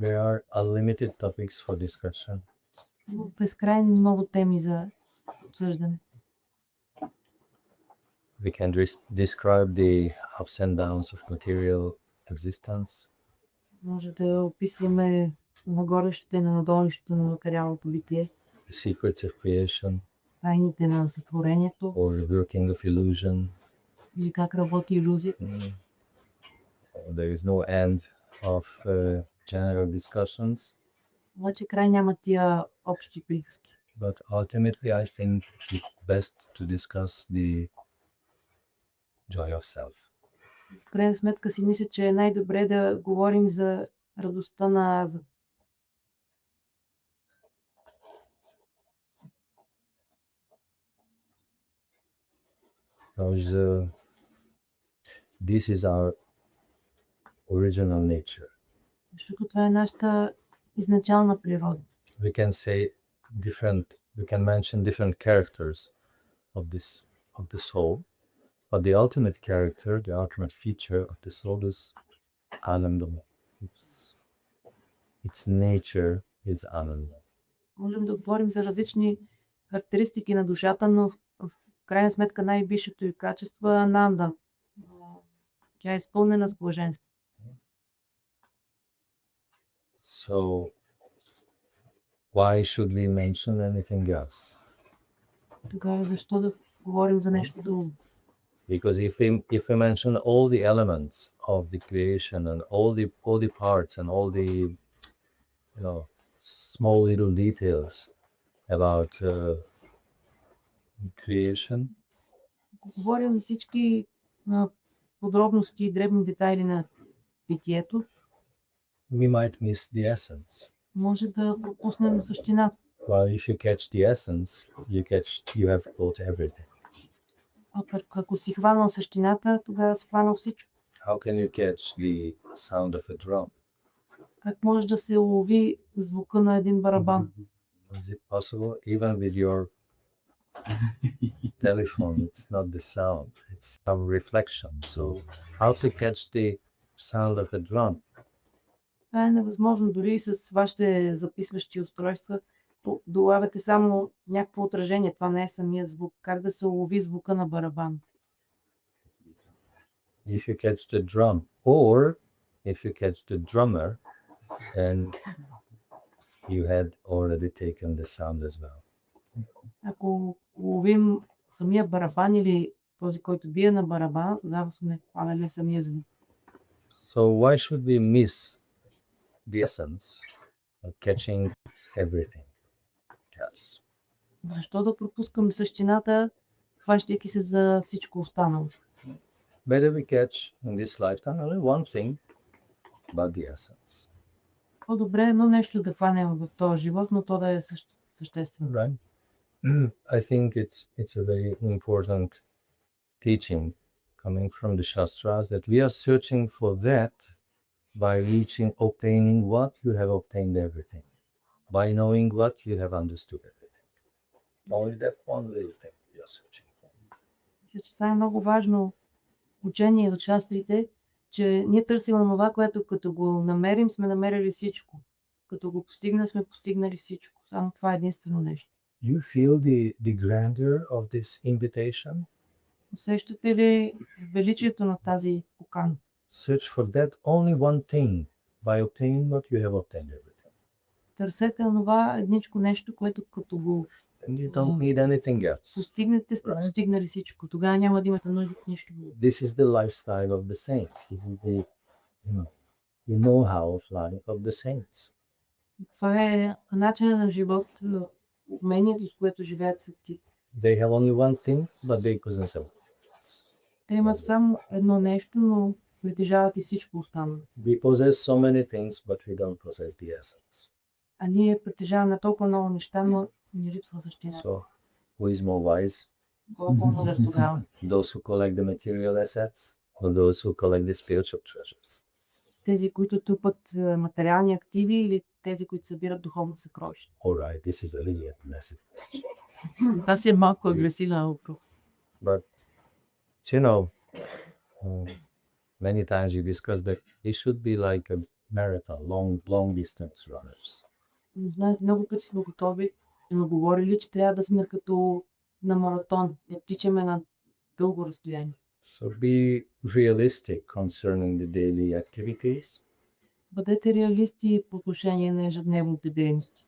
There are unlimited topics for discussion. Безкрайно много теми за обсъждане. We can describe the ups and downs of material existence. Може да описваме нагорещите на надолището на материалното битие, The secrets of creation, тайните на сътворението or the working of illusion. или как работи иллюзията. There is no end of general discussions, Обаче край няма тия общи приказки. but ultimately I think it's best to discuss the joy of self. В крайна сметка си мисля, че е най-добре да говорим за радостта на аза. Because this is our original nature. Защото това е нашата изначална природа. We can say we can mention different characters of the soul, but the ultimate character, the ultimate feature of the soul is Ananda. Its nature is Ananda. Можем да говорим за различни характеристики на душата, но в крайна сметка най-висшето ѝ качество е ананда. Тя е изпълнена с блаженство. So why should we mention anything else? Тогава защо да говорим за нещо друго? Because if we mention all the elements of the creation and all the parts and all the small little details about creation, Говорим за всички подробности и дребни детайли на битието, we might miss the essence. може да пропуснем същината. Well, if you catch the essence, you have caught everything. А пък ако си хванал същината, тогава си хванал всичко. How can you catch the sound of a drum? Как може да се улови звука на един барабан? Is it possible? Even with your telephone, it's not the sound, it's some reflection. So how to catch the sound of a drum? Това е невъзможно. Дори и с вашите записващи устройства долавяте само някакво отражение. Това не е самия звук. Как да се улови звука на барабан? If you catch the drum, or if you catch the drummer, and you had already taken the sound as well. Ако уловим самия барабан или този, който бие на барабан, тогава сме хванали самия звук. So why should we miss the essence of catching everything else? Защо да пропускаме същината, хващайки се за всичко останало? Better we catch in this lifetime only one thing, but the essence. По-добре едно нещо да хванем в този живот, но то да е съществено. Right? I think it's a very important teaching coming from the Shastras that we are searching for that by obtaining what you have obtained everything, by knowing what you have understood everything. Only that one little thing we are searching for. Мисля, че това е много важно учение от шастрите, че ние търсим онова, което като го намерим, сме намерили всичко. Като го постигнем, сме постигнали всичко. Само това е единствено нещо. You feel the grandeur of this invitation? Усещате ли величието на тази покана? Search for that only one thing by obtaining what you have obtained everything. Търсете онова едничко нещо, което като го And you don't need anything else. постигнете, сте постигнали всичко. Тогава няма да имате нужда от нищо друго. This is the lifestyle of the saints. This is the know-how of life of the saints. Това е начинът на живот, умението, с което живеят светците. They have only one thing, but they possess it. Те имат само едно нещо, но притежават и всичко останало. We possess so many things, but we don't possess the essence. А ние притежаваме толкова много неща, но ни липсва същината. So, who is more wise? Колко мъдър тогава? Those who collect the material assets, or those who collect the spiritual treasures? Тези, които трупат материални активи или тези, които събират духовно съкровище? All right, this is a little aggressive. Това си е малко агресивен въпрос. But, you know, many times you discuss that it should be like a marathon, long distance runners. Но знаете, много пъти сме готови и сме говорили, че трябва да сме като на маратон, да тичаме на дълго разстояние. So be realistic concerning the daily activities Бъдете реалисти по отношение на ежедневните дейности.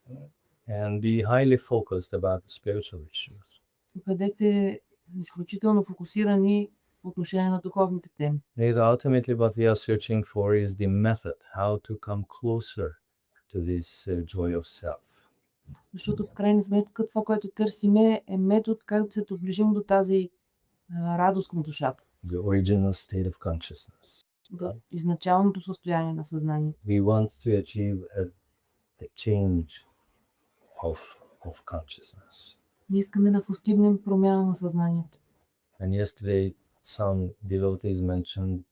and be highly focused about spiritual issues. Бъдете изключително фокусирани по отношение на духовните теми. Because ultimately, what we are searching for is the method how to come closer to this joy of self. Защото в крайна сметка това, което търсиме, е метод как да се доближим до тази радост на душата, The original state of consciousness. до изначалното състояние на съзнанието. We want to achieve a change of consciousness. Ние искаме да постигнем промяна на съзнанието. And yesterday, some devotees mentioned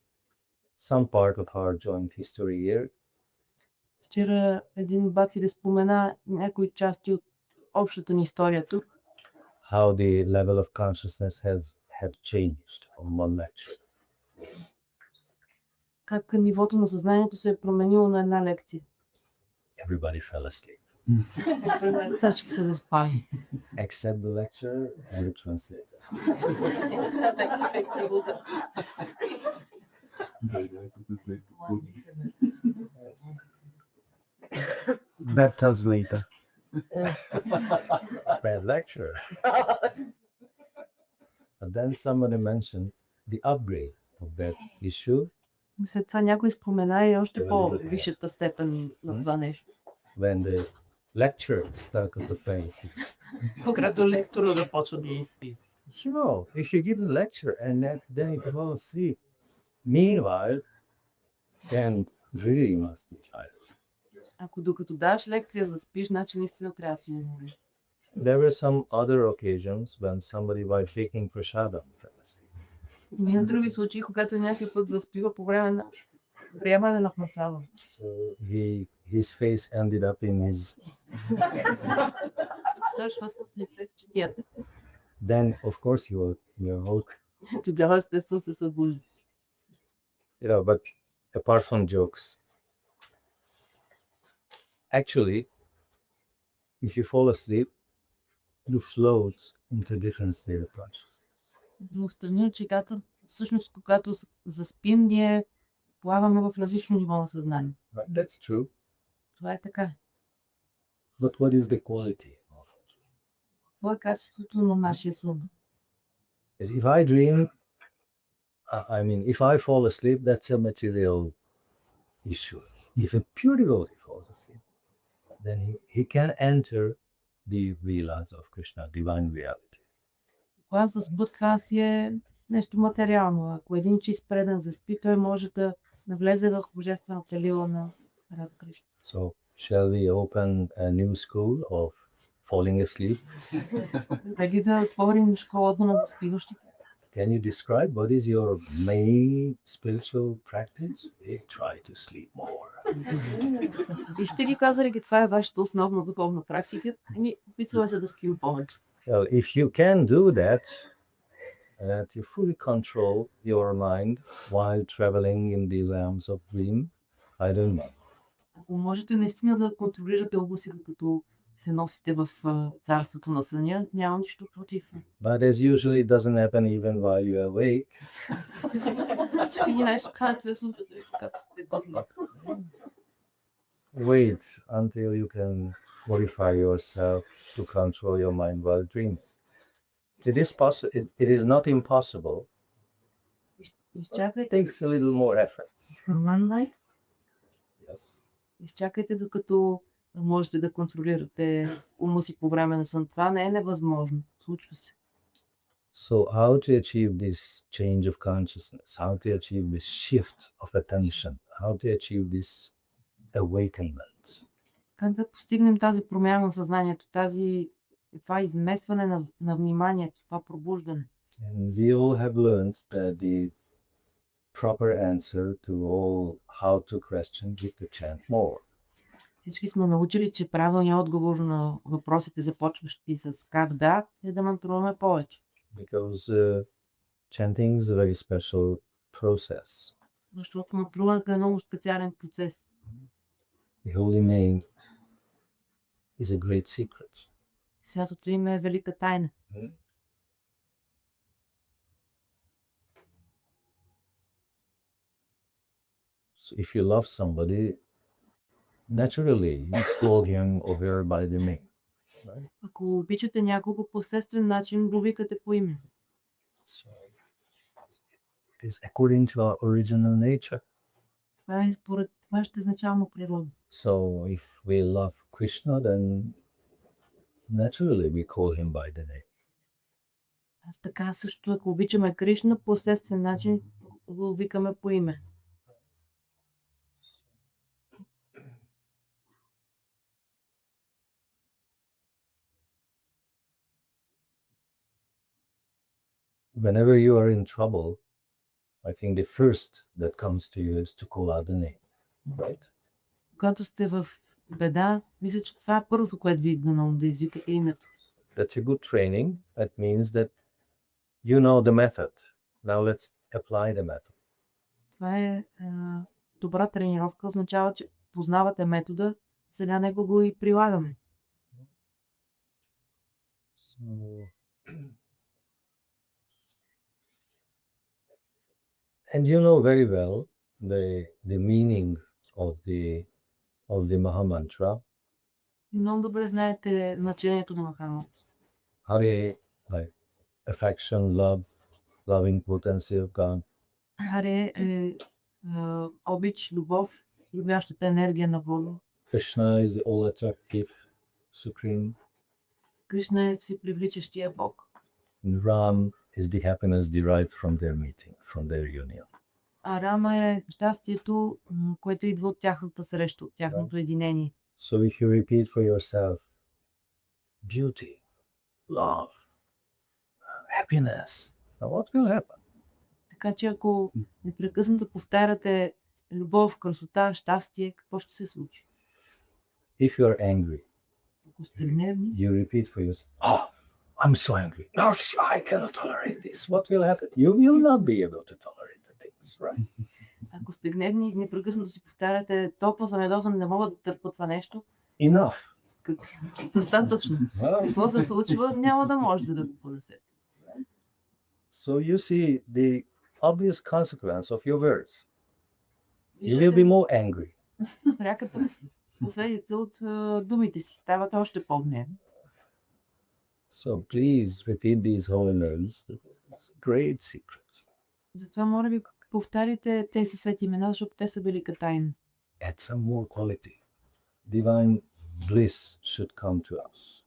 some part of our joint history here. Вчера един баци спомена някои части от общата ни история тук, How the level of consciousness had changed on one lecture. как нивото на съзнанието се е променило на една лекция. Everybody fell asleep. Всички са заспали. Except the lecturer and the translator. That tells later. Bad lecturer. But then somebody mentioned the upgrade of that issue След това някой спомена и още по-висшата степен на това нещо. when the lecturer starts to face it. Когато лектора да почва да я изпи. You know, if you give a lecture and then you fall asleep, meanwhile, then really you must be tired. Ако докато даваш лекция за спиш, значи наистина трябва да си уморен. There were some other occasions when somebody by taking prasadam fell asleep. Има и на други случаи, когато някой път заспива по време на приемане на прасада. So his face ended up in his. Свършва с лицето. Then of course you woke. Тогава естествено се събужда. You know, but apart from jokes, actually, if you fall asleep, you float into a different state of consciousness. Но встрани от шегата, всъщност когато заспим, ние плаваме в различно ниво на съзнание. Right? That's true. Това е така. But what is the quality of it? Това е качеството на нашия сън. If I dream, if I fall asleep, that's a material issue. If a pure devotee falls asleep, then he can enter the vilas of Krishna, divine reality. Това с бъдха си е нещо материално. Ако един чист предан заспи, той може да навлезе в божествената лила на Рада Кришна. So, shall we open a new school of falling asleep? Преди да отворим школата на заспиващите, Can you describe what is your main spiritual practice? We try to sleep more. и ще ги казали ги, това е вашата основна духовна практика, опитваме се да спим повече. Well, if you can do that, that you fully control your mind while traveling in the realms of dream, I don't know. Ако можете наистина да контролирате ума си, докато се носите в царството на съня, няма нищо против. But as usually it doesn't happen even while you're awake. Спи нещо, как се случва, като сте готови. Wait until you can modify yourself to control your mind while dreaming. It is not impossible. It Изчакайте. takes a little more efforts. One night. Yes. Изчакайте, докато можете да контролирате ума си по време на сън. Това не е невъзможно. Случва се. So how to achieve this change of consciousness? How to achieve this shift of attention? How to achieve this awakenment? Как да постигнем тази промяна на съзнанието, това изместване на вниманието, това пробуждане? And we all have learned that the proper answer to all how to question is to chant more. Всички сме научили, че правилният отговор на въпросите, започващи с как да, е да мантруваме повече. Because chanting is a very special process. Защото мантруването е много специален процес. The holy name is a great secret. Святото име е велика тайна. So if you love somebody, naturally you call him or her by the name. Right? Ако обичате някого по естествен начин, го викате по име. So it is according to our original nature. Това е според вашата изначална природа. So if we love Krishna, then naturally we call him by the name. А така също, ако обичаме Кришна, по естествен начин го викаме по име. Whenever you are in trouble, I think the first that comes to you is to call out the name. Right? Когато сте в беда, мисля, че това е първото, което ви идва на ум, да извикате името. That's a good training. That means that you know the method. Now let's apply the method. Това е добра тренировка, означава, че познавате метода, сега него го и прилагаме. So, and you know very well the meaning of the Maha Mantra. И много добре знаете значението на Махамад. Hare, like affection, love, loving potency of God. Харе е обич, любов, любящата енергия на Бога. Krishna is the all attractive, supreme. Кришна е всепривличащия Бог. And Ram is the happiness derived from their meeting, from their union. А Рама е щастието, което идва от тяхната среща, от тяхното единение. So if you repeat for yourself, beauty, love, happiness, now what will happen? Така че ако непрекъснато повтаряте любов, красота, щастие, какво ще се случи? If you are angry, Ако сте гневни, you repeat for yourself, oh, I'm so angry. No, I cannot tolerate this. What will happen? You will not be able to tolerate the things, right? ако сте гневни и непрекъснато си повтаряте толкова съм ядосан, не мога да търпя това нещо, Enough. достатъчно. Какво се случва, няма да можете да го понесете. So you see the obvious consequence of your words. You will be more angry. Пряката последица от думите си. Ставате още по-гневни. So please repeat these holy names. It's a great secret. Затова моля ви, повтаряйте тези свети имена, защото те са велика тайна. Add some more quality. Divine bliss should come to us.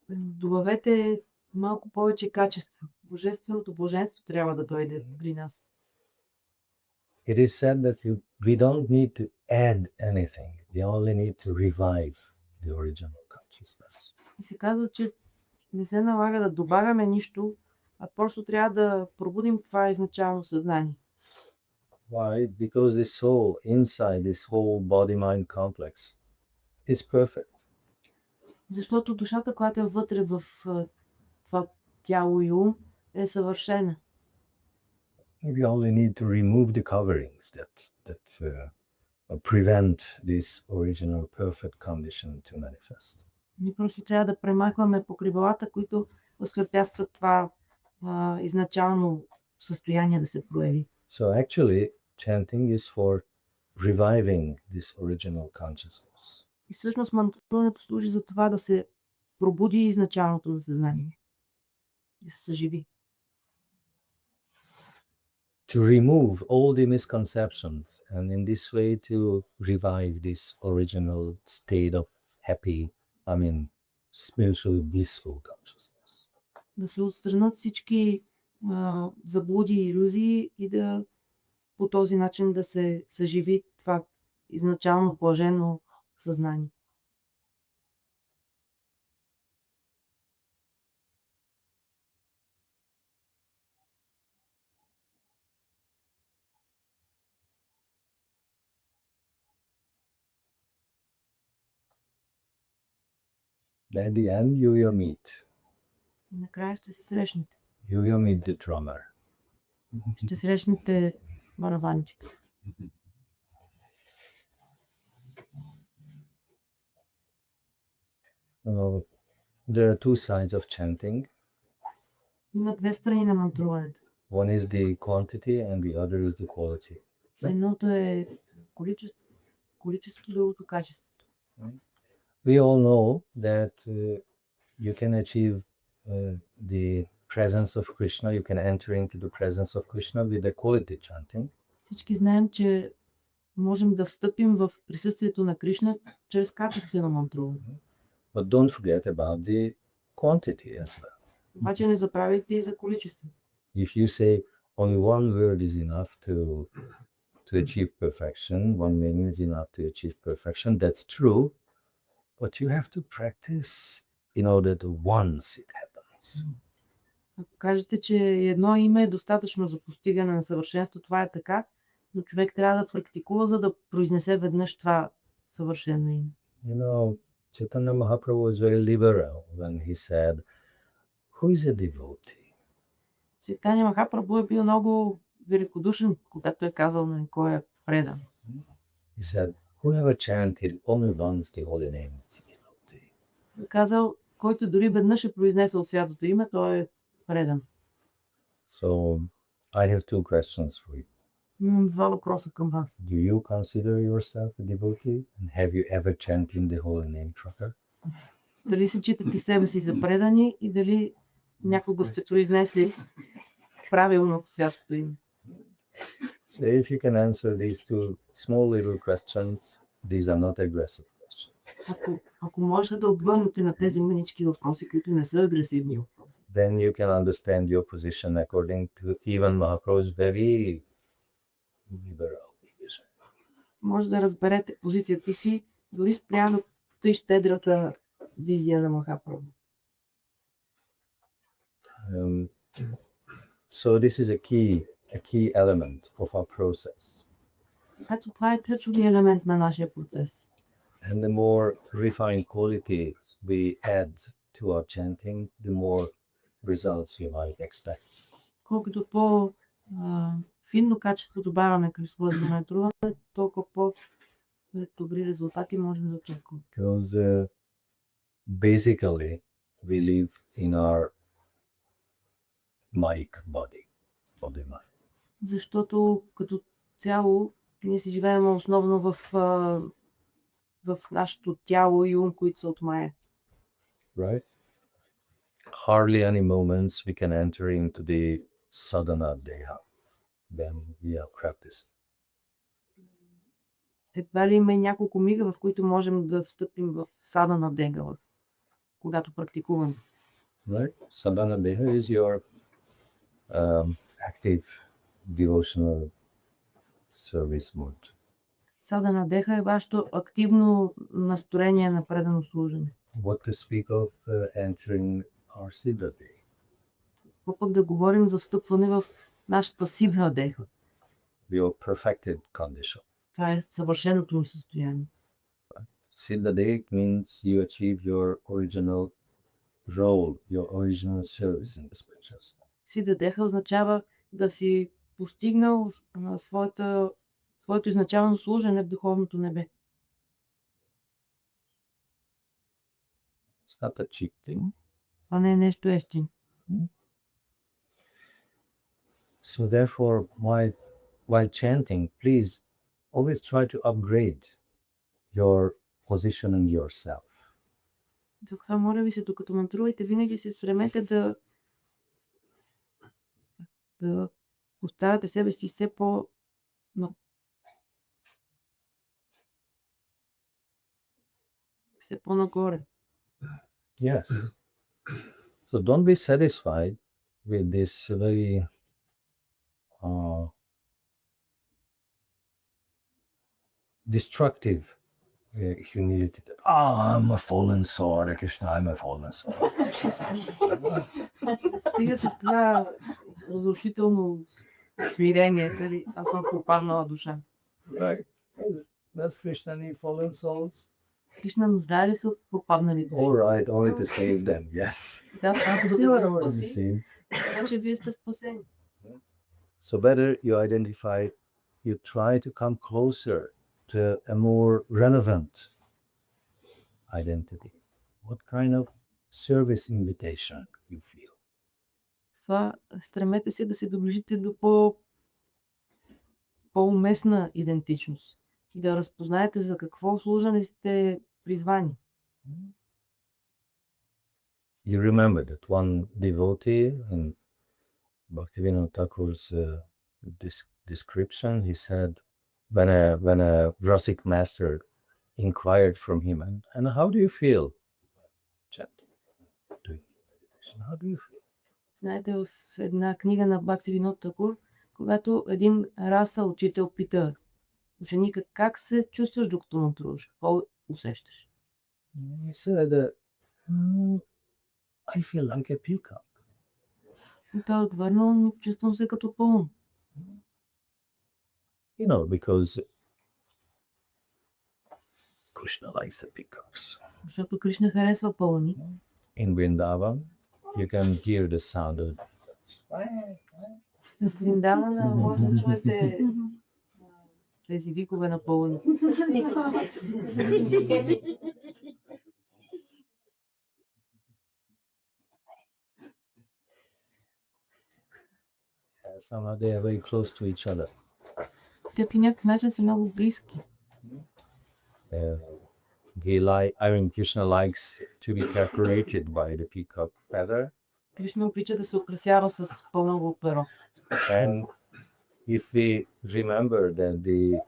Добавете малко повече качество. Божественото блаженство трябва да дойде при нас. It is said that we don't need to add anything. We only need to revive the original consciousness. И се казва, че не се налага да добавяме нищо, а просто трябва да пробудим това изначално съзнание. Why? Because the soul inside this whole body-mind complex is perfect. Защото душата, която е вътре в това тяло и ум, е съвършена. We only need to remove the coverings that prevent this original perfect condition to manifest. Ние просто трябва да премахваме покривалата, които възпрепятстват това изначално състояние да се прояви. So actually, chanting is for reviving this original consciousness. И всъщност мантруването служи за това да се пробуди изначалното на съзнание. Да се съживи. To remove all the misconceptions and in this way to revive this original state of happy, spiritually blissful consciousness. Да се отстранят всички заблуди и илюзии и да по този начин да се съживи това изначално блажено съзнание. At the end, you will meet. И накрая ще се срещнете. You will meet the drummer. Ще срещнете барабанчик. There are two sides of chanting. Има две страни на мантруването. One is the quantity and the other is the quality. Едното е количество, другото качество. We all know that you can achieve the presence of Krishna, you can enter into the presence of Krishna with the quality chanting. Всички знаем, че можем да встъпим в присъствието на Кришна чрез качествено мантруване. But don't forget about the quantity as well. Обаче не забравяйте и за количество. If you say only one word is enough to achieve perfection, one name is enough to achieve perfection, that's true, but you have to practice in order to once it happens. Ако кажете, че едно име е достатъчно за постигане на съвършенство, това е така, но човек трябва да практикува, за да произнесе веднъж това съвършено име. You know, Chaitanya Mahaprabhu was very liberal when he said, who is a devotee? Чайтаня Махапрабху е бил много великодушен, когато е казал на кой е предан. He said, whoever chanted only once the holy name is a devotee. Е казал, който дори веднъж е произнесъл святото име, той е предан. So I have two questions for you. Имам два въпроса към вас. Do you consider yourself a devotee? And have you ever chanted the holy name proper? Дали се читате себе си за предани и дали някога сте произнесли правилно святото име? If you can answer these two small little questions, these are not aggressive questions. Ако можете да отвърнете на тези мънички въпроси, които не са агресивни въпроси, Then you can understand your position according to Ivan Mahaprabhu's very liberal vision. може да разберете позицията си дори спрямо тъй щедрата визия на Махапрабху. So this is a key element of our process. Така че това е ключовият елемент на нашия процес. And the more refined qualities we add to our chanting, the more results you might expect. Колкото по-финно качество добавяме към своето мантруване, толкова по-добри резултати можем да очакваме. Because basically we live in our mic body mind. Защото като цяло ние си живеем основно в нашето тяло и ум, които са от Майя. Right? Hardly any moments we can enter into the sadhana deha when we are practicing. Едва ли има и няколко мига, в които можем да встъпим в садана дега, когато практикуваме. Right? Sadhana deha is your active devotional service mood. Садана деха е вашето активно настроение на предано служене. What to speak of entering our siddha deha? Какво пък да говорим за встъпване в нашата сидха деха. Your perfected condition. Това е съвършеното ни състояние. Siddha deha means you achieve your original role, your original service in the spiritual. Сидха деха означава да си постигнал своето изначално служене в духовното небе. It's not a cheap thing. Това не е нещо ефтино. So therefore, while chanting, please always try to upgrade your positioning yourself. Затова моля ви се, докато мантрувате, винаги се стремете да поставяте себе си все по-нагоре. Yes. So don't be satisfied with this very destructive humility. I'm a fallen soul, Hare Krishna, I'm a fallen soul. Стига с това разрушително смирение, нали? Аз съм пропаднала душа. Right? Does Krishna need fallen souls? Кришна нуждае ли се от пропаднали души? All right, only to save them, yes. Да, ако да You are ги already спаси, saved. така че вие сте спасени. So better you identify, you try to come closer to a more relevant identity. what kind of service invitation you feel. Това стремете се да се доближите до по-уместна идентичност и да разпознаете за какво служене сте призвани. You remember that one devotee in Bhaktivinoda Thakur's description, he said, when a Rasic master inquired from him, and how do you feel? Chanting, doing meditation, how do you feel? Знаете, в една книга на Бхактивинод Такур, когато един раса учител пита ученика как се чувстваш докато мантруваш, какво усещаш? He said that I feel like a peacock. И той отвърнал, чувствам се като пълн. You know, because Krishna likes the peacocks. Защото Кришна харесва пълни. In Vrindavan, you can hear the sound of В Вриндавана може да чуете тези викове на пълни. somehow they are very close to each other. Те по някакъв начин са много близки. Krishna likes to be decorated by the peacock feather. Кришна обича да се украсява с пълново перо. And if we remember that the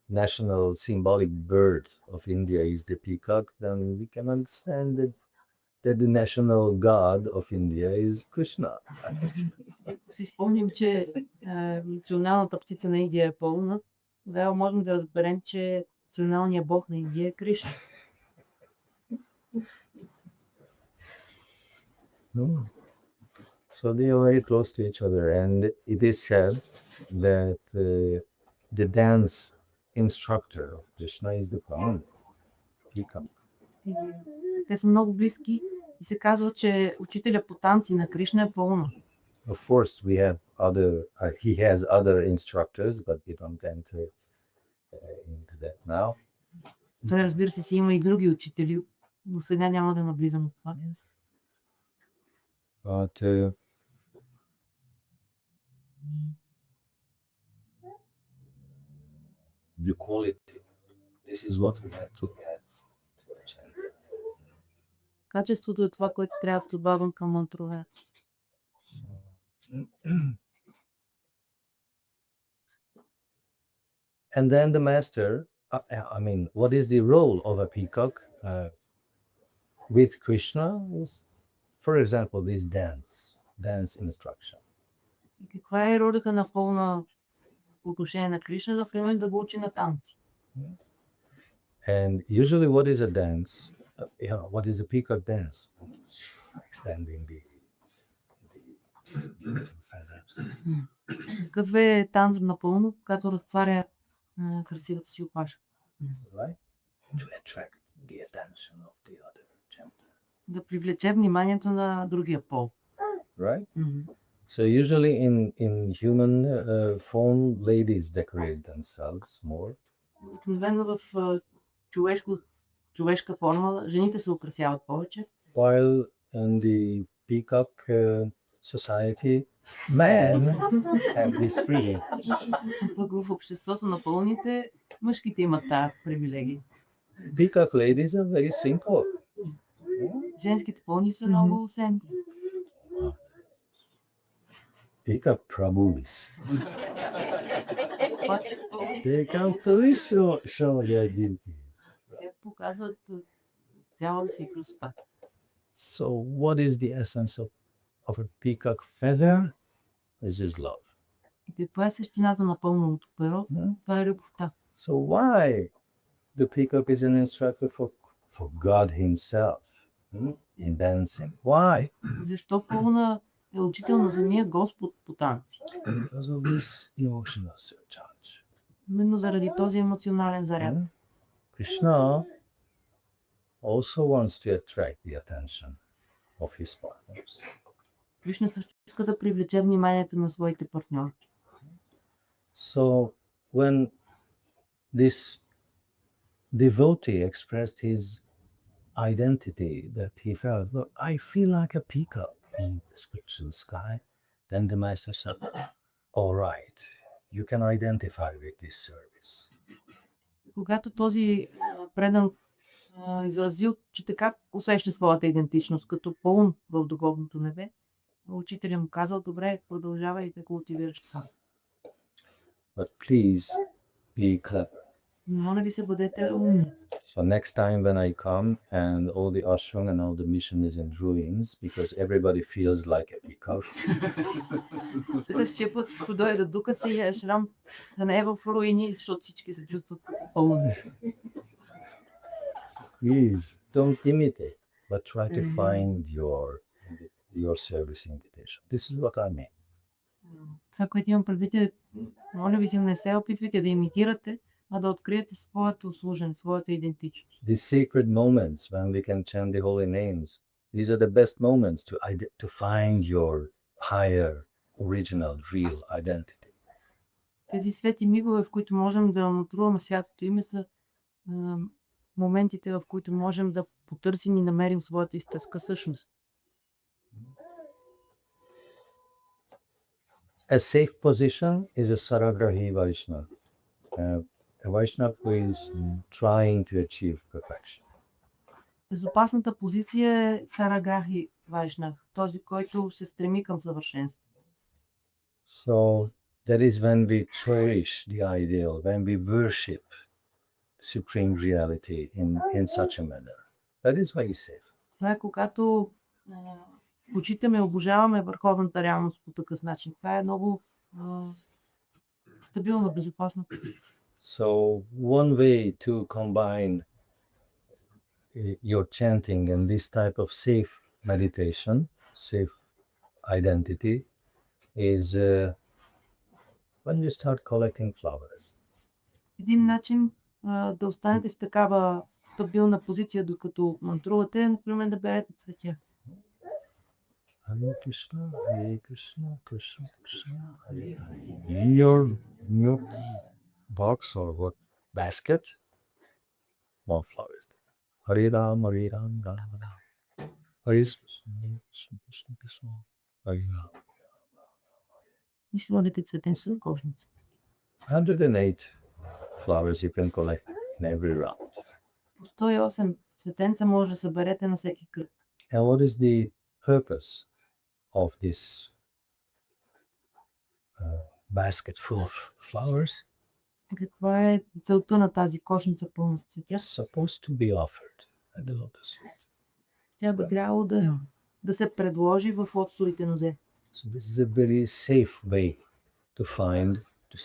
national symbolic bird of India is the peacock, then we can understand that the national god of India is Krishna. Ако си спомним, че националната птица на Индия е пълна, тогава можем да разберем, че националният бог на Индия е Кришна. So they are very close to each other, and it is said that the dance instructor of Krishna is the peacock. Те са много близки и се казва, че учителя по танци на Кришна е пълна. Of course, we have he has other instructors, but we don't enter into that now. Той, разбира се, си има и други учители, но сега няма да навлизам в това. But the quality, this is what we have to get to a channel. Качеството е това, което трябва да добавим към мантрове. And then the master, what is the role of a peacock with Krishna? Is, for example, this dance instruction. И каква е ролята на пълна по отношение на Кришна, например, да го учи на танци? And usually, what is a dance? What is a peacock dance? Extending the feathers. Какъв е танц напълно, когато разтваря красивата си опашка? Right? To attract the attention of the other gender. Да привлече вниманието на другия пол. Right? So usually in human form, ladies decorate themselves more. Обикновено в човешка форма жените се украсяват повече. While in the peacock society, men have this privilege. Пък в обществото на пълните мъжките имат тази привилегия. Peacock ladies are very simple. Женските пълни са много семпли. Peacock prabhus. They can really show their beauty. Те показват цялата си красота. So what is the essence of a peacock feather? This is love. И каква е същината на пълното перо? Това е любовта. So why the peacock is an instructor for God himself in dancing? Why? Защо пълна е учител на самия Господ по танци? Because of this emotional surcharge. Именно заради този емоционален заряд. Krishna also wants to attract the attention of his partners. Кришна също иска да привлече вниманието на своите партньори. So when this devotee expressed his identity that he felt. Look, I feel like a peacock in the spiritual sky. Then the master said, all right, you can identify with this service. Когато този предан изразил, че така усеща своята идентичност, като пълн в духовното небе, учителя му казал, добре, продължавай да култивираш сам. But please be clever. Моля ви се, бъдете умни. So next time when I come and all the ashram and all the mission is in ruins because everybody feels like a peacock, Следващия път, като дойде до тук си, ашрам да не е в руини, защото всички се чувстват пълни. please don't imitate, but try to find your service invitation. This is what I mean. Това, което имам предвид е, моля ви се, не се опитвайте да имитирате, а да откриете своето служене, своята идентичност. These sacred moments when we can chant the holy names, these are the best moments to find your higher, original, real identity. Тези свети мигове, в които можем да натруваме святото име, са моментите, в които можем да потърсим и намерим своята истинска същност. A safe position is a Saragrahi Vaishnava. A Vaishnava who is trying to achieve perfection. Безопасната позиция е Сарагахи Вайшнав, този, който се стреми към съвършенство. So that is when we cherish the ideal, when we worship supreme reality in such a manner. That is why it's safe. Това е когато почитаме и обожаваме върховната реалност по такъв начин. Това е много стабилна, безопасна. So one way to combine your chanting and this type of safe meditation, safe identity, is when you start collecting flowers. Един начин да останете в такава стабилна позиция, докато мантрувате, е, например, да берете цветя. Hare Krishna, Hare Krishna, Krishna Krishna, Hare Hare. In your box or what basket, more flowers. Hare Ram, Hare Ram, Ram Ram. Hare Krishna, Krishna Krishna, Krishna Hare Ram. И сложите цветен с кожница. 108 flowers you can collect in every round. По 108 цветенца може да съберете на всеки кръг. And what is the purpose of this basket full of flowers? Каква е целта на тази кошница пълна с цветя? It's supposed to be offered at the lotus feet. Тя би трябвало да се предложи в отсолите нозе. So this is a very safe way to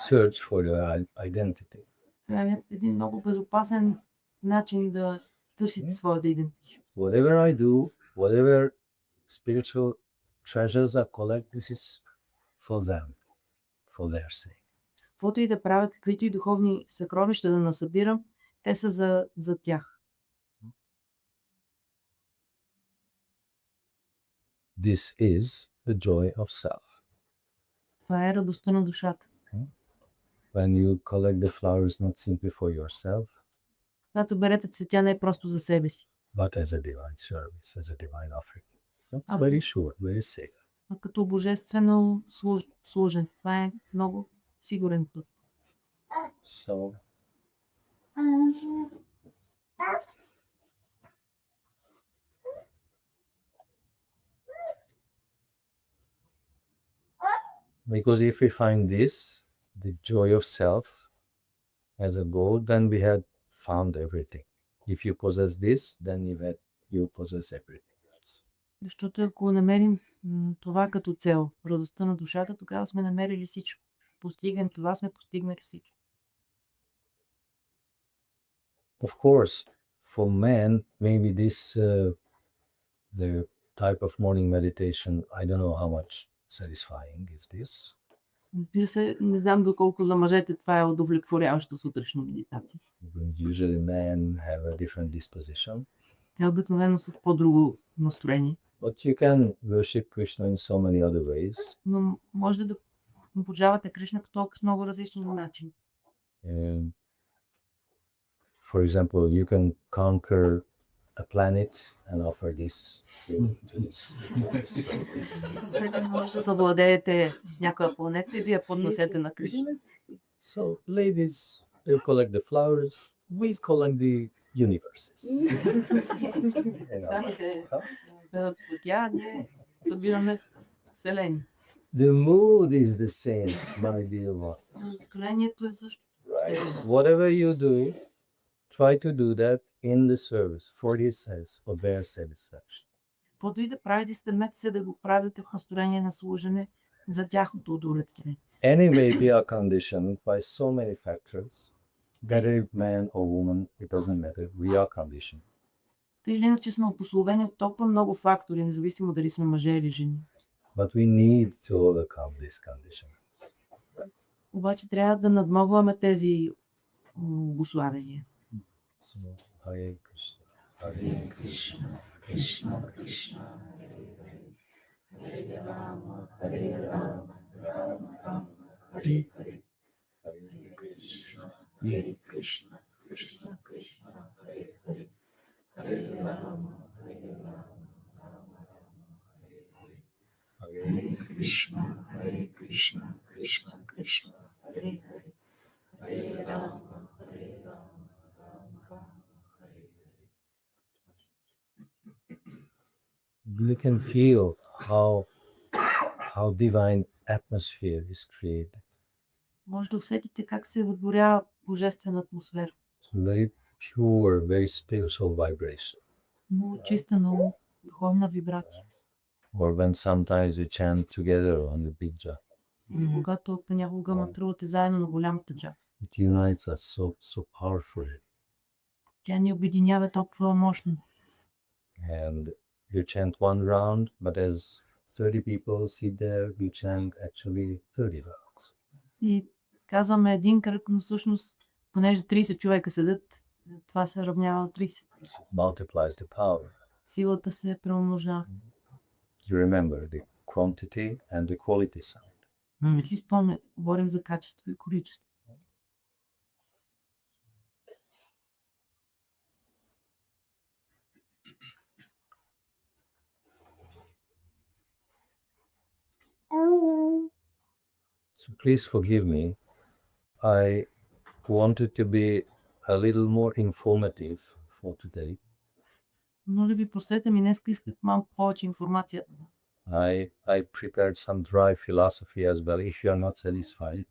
search for your identity. Това е един много безопасен начин да търсите своята идентичност. Whatever I do, whatever spiritual treasures I collect, this is for them, for their sake. Каквото и да правят, каквито и духовни съкровища да насъбирам, те са за тях. This is the joy of self. Това е радостта на душата. When you collect the flowers not simply for yourself, Когато берете цветя не е просто за себе си, but as a divine service, as a divine offering. That's Okay. very short, very safe. а като божествено служен. Това е много сигурен път. So because if we find this, the joy of self as a goal, then we had found everything. If you possess this, then you possess everything else. Защото ако намерим това като цел, радостта на душата, тогава сме намерили всичко. Постигнем това, сме постигнали всичко. Of course, for man, maybe this the type of morning meditation, I don't know how much satisfying is this. Разбира се, не знам доколко за мъжете това е удовлетворяваща сутрешна медитация. Because usually men have a different disposition. Те обикновено са по-друго настроение. But you can worship Krishna in so many other ways. Но може да обожавате Кришна по толкова много различни начини. And for example, you can conquer a planet and offer this to this. Ще съвладеете някоя планета и да я поднесете на Кришна. So ladies, you collect the flowers, we collect the universes. You know, Дамите huh? берат цветя, ние събираме вселени. The mood is the same, my dear one. Настроението е също. Right. Whatever you do, try to do that in the service for his sense of their satisfaction. Каквото и да правите, стремете се да го правите в настроение на служене за тяхното удовлетворение. Any may be conditioned by so many factors, whether man or woman, it doesn't matter. We are conditioned. Тъй или иначе сме обусловени от толкова много фактори, независимо дали сме мъже или жени. But we need to overcome this condition. Обаче трябва да надмогваме тези обуславения. So, Hare Krishna, Hare Krishna, Krishna Krishna, Hare Rama, Hare Rama, Rama Rama, Hare Hare, Hare Krishna, Hare Krishna, Krishna Krishna, Hare Hare, Hare Rama, Hare Rama, Rama Rama, Hare Hare, Hare Krishna, Hare Krishna, Krishna Krishna, Hare Hare, Hare Rama, Hare Rama, Rama Rama, Hare Hare. You can feel how divine atmosphere is created. Може да усетите как се въдворява божествена атмосфера. It's very pure, very spiritual vibration. Много чиста, много духовна вибрация. Or when sometimes we chant together on the big jar. Когато понякога мантрувате заедно на голямата джа. It unites us so powerfully. Тя ни обединява толкова мощно. And you chant one round, but as 30 people sit there, you chant actually 30 rounds. И казваме един кръг, но всъщност, понеже 30 човека седят, това се равнява на 30. Multiplies the power. Силата се преумножава. You remember the quantity and the quality sound. Не си спомня, говорим за качество и количество. So please forgive me. I wanted to be a little more informative for today. Може ви простете ми, днес исках малко повече информация. I prepared some dry philosophy as well, if you are not satisfied.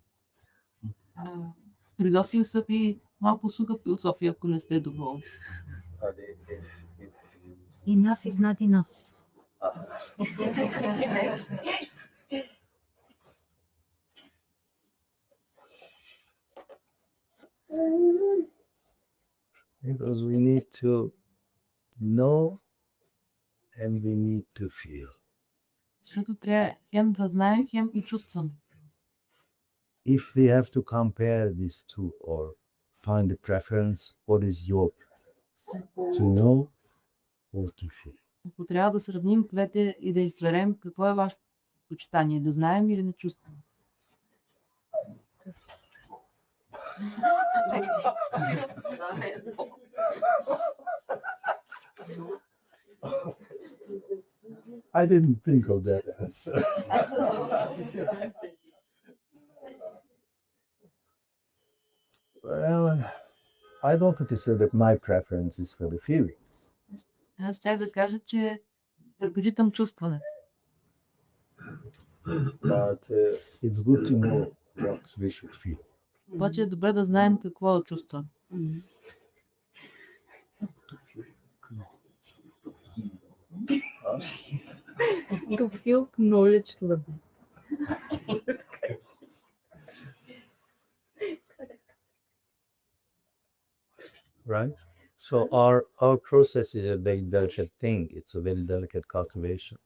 Приготвил съм ви малко суха философия, ако не сте доволни. Enough is not enough. Because we need to know and we need to feel. Защото трябва хем да знаем, хем и чувстваме. If we have to compare these two or find a preference, what is your preference? To know or to feel? Ако трябва да сравним двете и да изберем какво е вашето почитание, да знаем или да чувстваме. I didn't think of that answer. Well, I don't consider that my preference is for the feelings. Аз щях да кажа, че предпочитам чувстване. But it's good to know what we should feel. Обаче е добре да знаем какво да чувствам. To feel knowledge level. Right? So our process is a very delicate thing. It's a very delicate cultivation.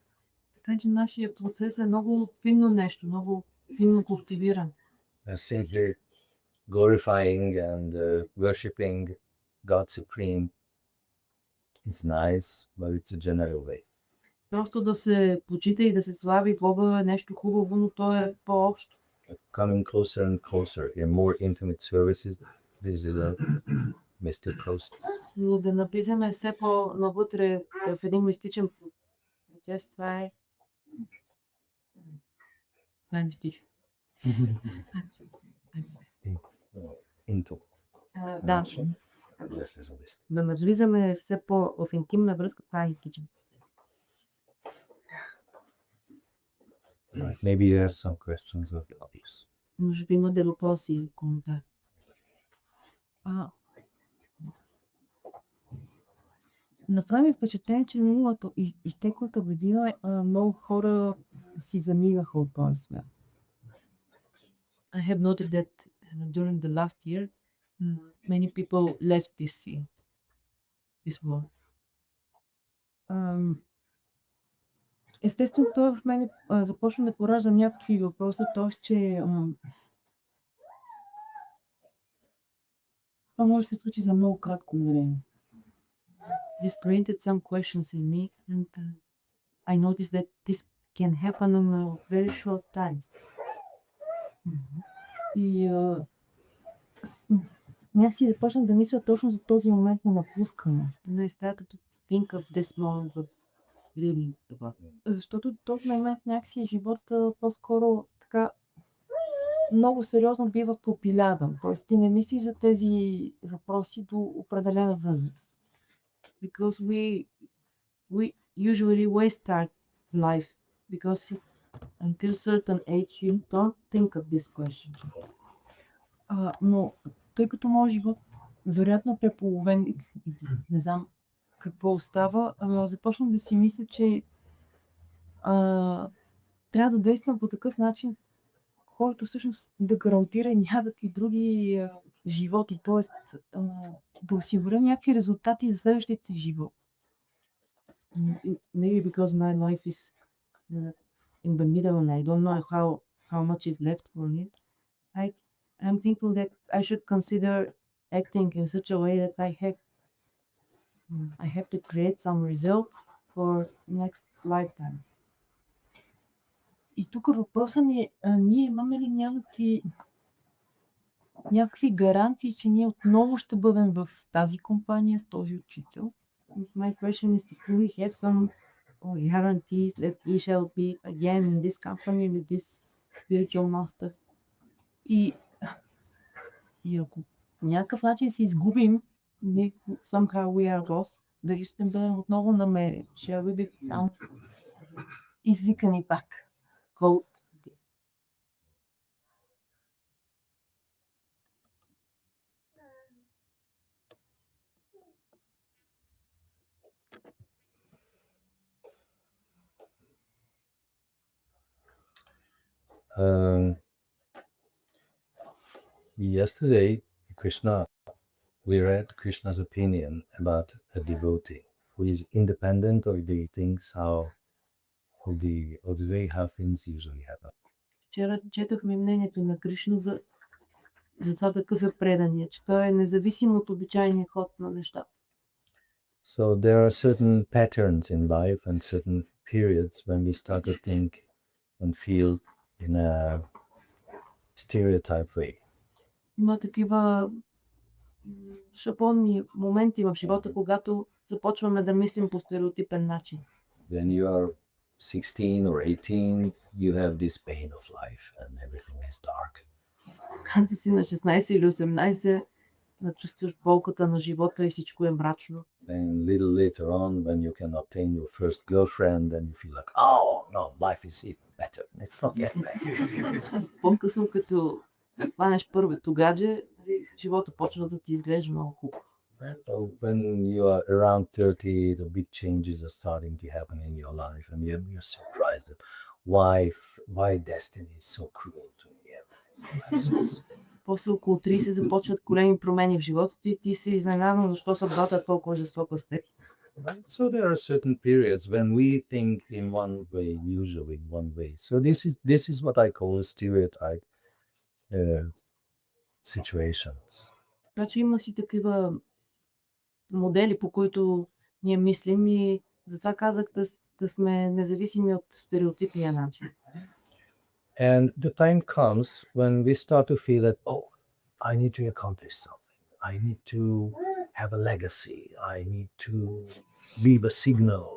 Така че нашия процес е много финно нещо, много финно култивиран. Simply glorifying and worshipping God Supreme is nice, but it's a general way. Просто да се почита и да се слави Бога е нещо хубаво, но то е по-общо. Coming closer and closer in more intimate services, this is a mystic process. Но да навлизаме все по-навътре в един мистичен процес, това е мистично. Into Да, this is a list. да навлизаме все в интимна връзка, това е мистично. Right. Maybe you have some questions of the others. Може би имате въпроси и коментари. Направи впечатление, че миналата изтеклата година много хора си замираха от този свят. I have noted that during the last year, many people left this world. Естествено, той в мене започна да поражда някакви въпроси, т.е. че това може да се случи за много кратко време. This created some questions in me, and I noticed that this can happen in a very short time. И аз си започнах да мисля точно за този момент на напускане. And I started to think of this moment of leaving the body. Защото този момент някакси живота по-скоро така много сериозно бива пропилядан. Тоест ти не мислиш за тези въпроси до определена възраст. Because we usually waste our life because until certain age you don't think of this question. Но тъй като моят живот вероятно преполовен, не знам какво остава, започнах да си мисля, че трябва да действам по такъв начин, който всъщност да гарантира някакви други животи, т.е. да осигуря някакви резултати за следващите живот. Maybe because my life is in the middle and I don't know how much is left for it. I'm thinking that I should consider acting in such a way that I have to create some results for next lifetime. И тук въпросът ми е, ние имаме ли някакви гаранции, че ние отново ще бъдем в тази компания с този учител? My question is, do we have some guarantees that we shall be again in this company with this spiritual master? И ако по някакъв начин се изгубим, Somehow we are lost. дали ще бъдем отново намерени? Shall we be found? Извикани пак. Called? Yesterday, we read Krishna's opinion about a devotee who is independent of the things or the way how things usually happen. Вчера четахме мнението на Кришна за това какъв е преданият, че той е независим от обичайния ход на нещата. So there are certain patterns in life and certain periods when we start to think and feel in a stereotype way. Има такива шаблонни моменти в живота, когато започваме да мислим по стереотипен начин. When you are 16 or 18, you have this pain of life and everything is dark. Когато си на 16 или 18, чувстваш болката на живота и всичко е мрачно. Then little later on, when you can obtain your first girlfriend, then you feel like, oh no, life is even better. It's not yet bad. По-късно, като хванеш първото гадже, живота почва да ти изглежда много хубаво. So when you are around 30, the big changes are starting to happen in your life, and you're surprised at why destiny is so cruel to me. После около 30 започват големи промени в живота ти и ти се изненадан защо съдбата е толкова жестока с теб. So there are certain periods when we think in one way, usually one way. So this is what I call a stereotype situations. Значи има си такива модели, по които ние мислим и затова казах да сме независими от стереотипния начин. And the time comes when we start to feel that, oh, I need to accomplish something. I need to have a legacy. I need to leave a signal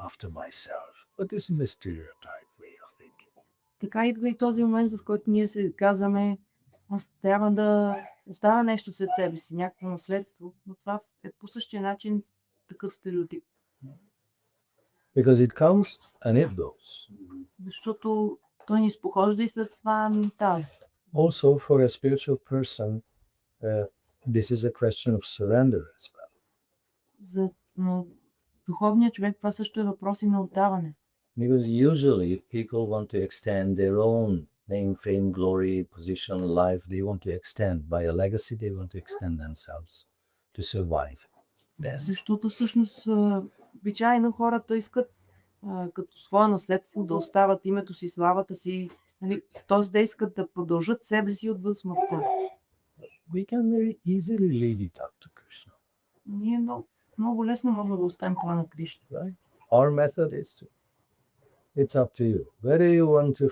after myself. But this is a stereotype way of thinking. Така идва и този момент, в който ние се казваме, аз трябва да оставя нещо след себе си, някакво наследство. Но това е по същия начин такъв стереотип. Because it comes and it goes. Защото той ни изпохожда и след това минтава. Also, for a spiritual person, this is a question of surrender as well. За духовния човек това също е въпрос и на отдаване. Because usually people want to extend their own name, fame, glory, position, life. They want to extend by a legacy, they want to extend themselves to survive death. Защото всъщност обичайно хората искат като свое наследство да остават името си, славата си, нали, т.е. да искат да продължат себе си отвъд смъртта. We can very easily leave it up to Krishna, Ние много лесно можем да оставим това на Кришна. right? Our method is to. It's up to you. Whether you want to